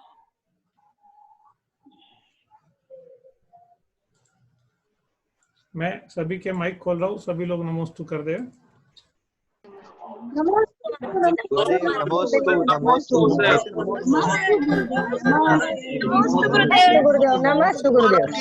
मैं सभी के माइक खोल रहा हूँ। सभी लोग नमोस्तु कर दे। नमस्ते गुरुदेव। नमस्ते गुरुदेव।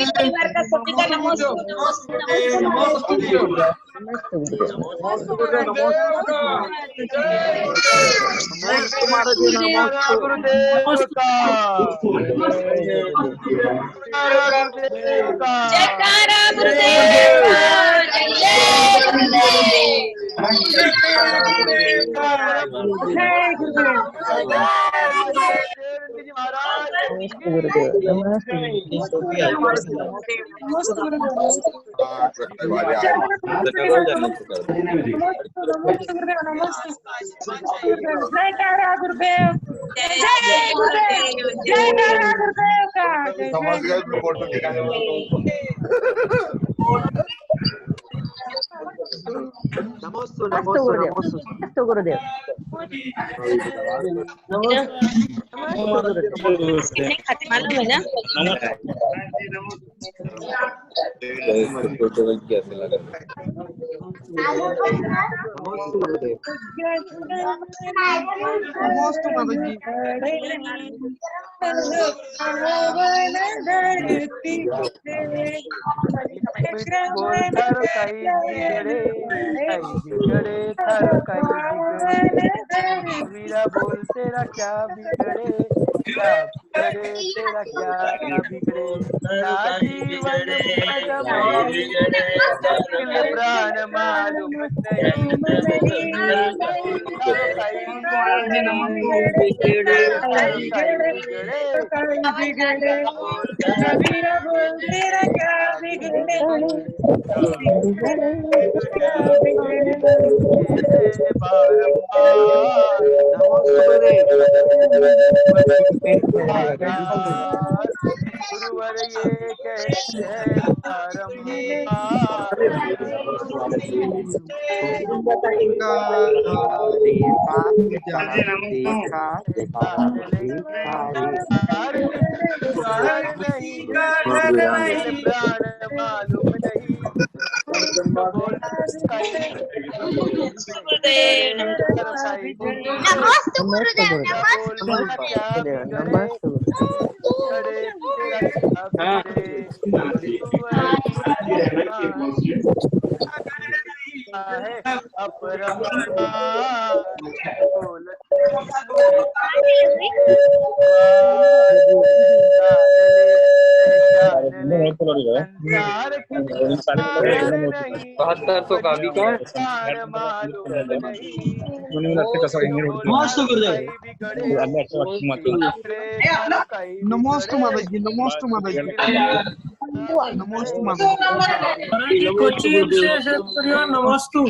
वीरा बोल तेरा क्या बिगड़े, क्या बिगड़े तेरा क्या बिगड़े, जीवन प्राण मालूम बारंबार गुरुवर ये कहते हैं बारंबार नहीं प्राण मालूम नहीं नमोस्तु माताजी नमोस्तु माताजी नमोस्तु माताजी कोची नमोस्तु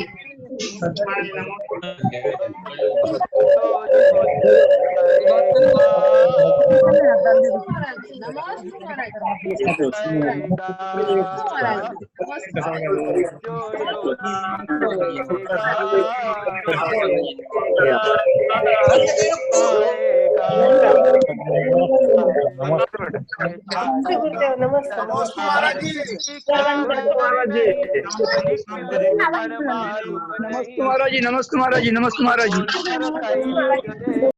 नमस्ते महाराज जी नमस्ते महाराज जी नमस्ते महाराज जी नमस्ते महाराज जी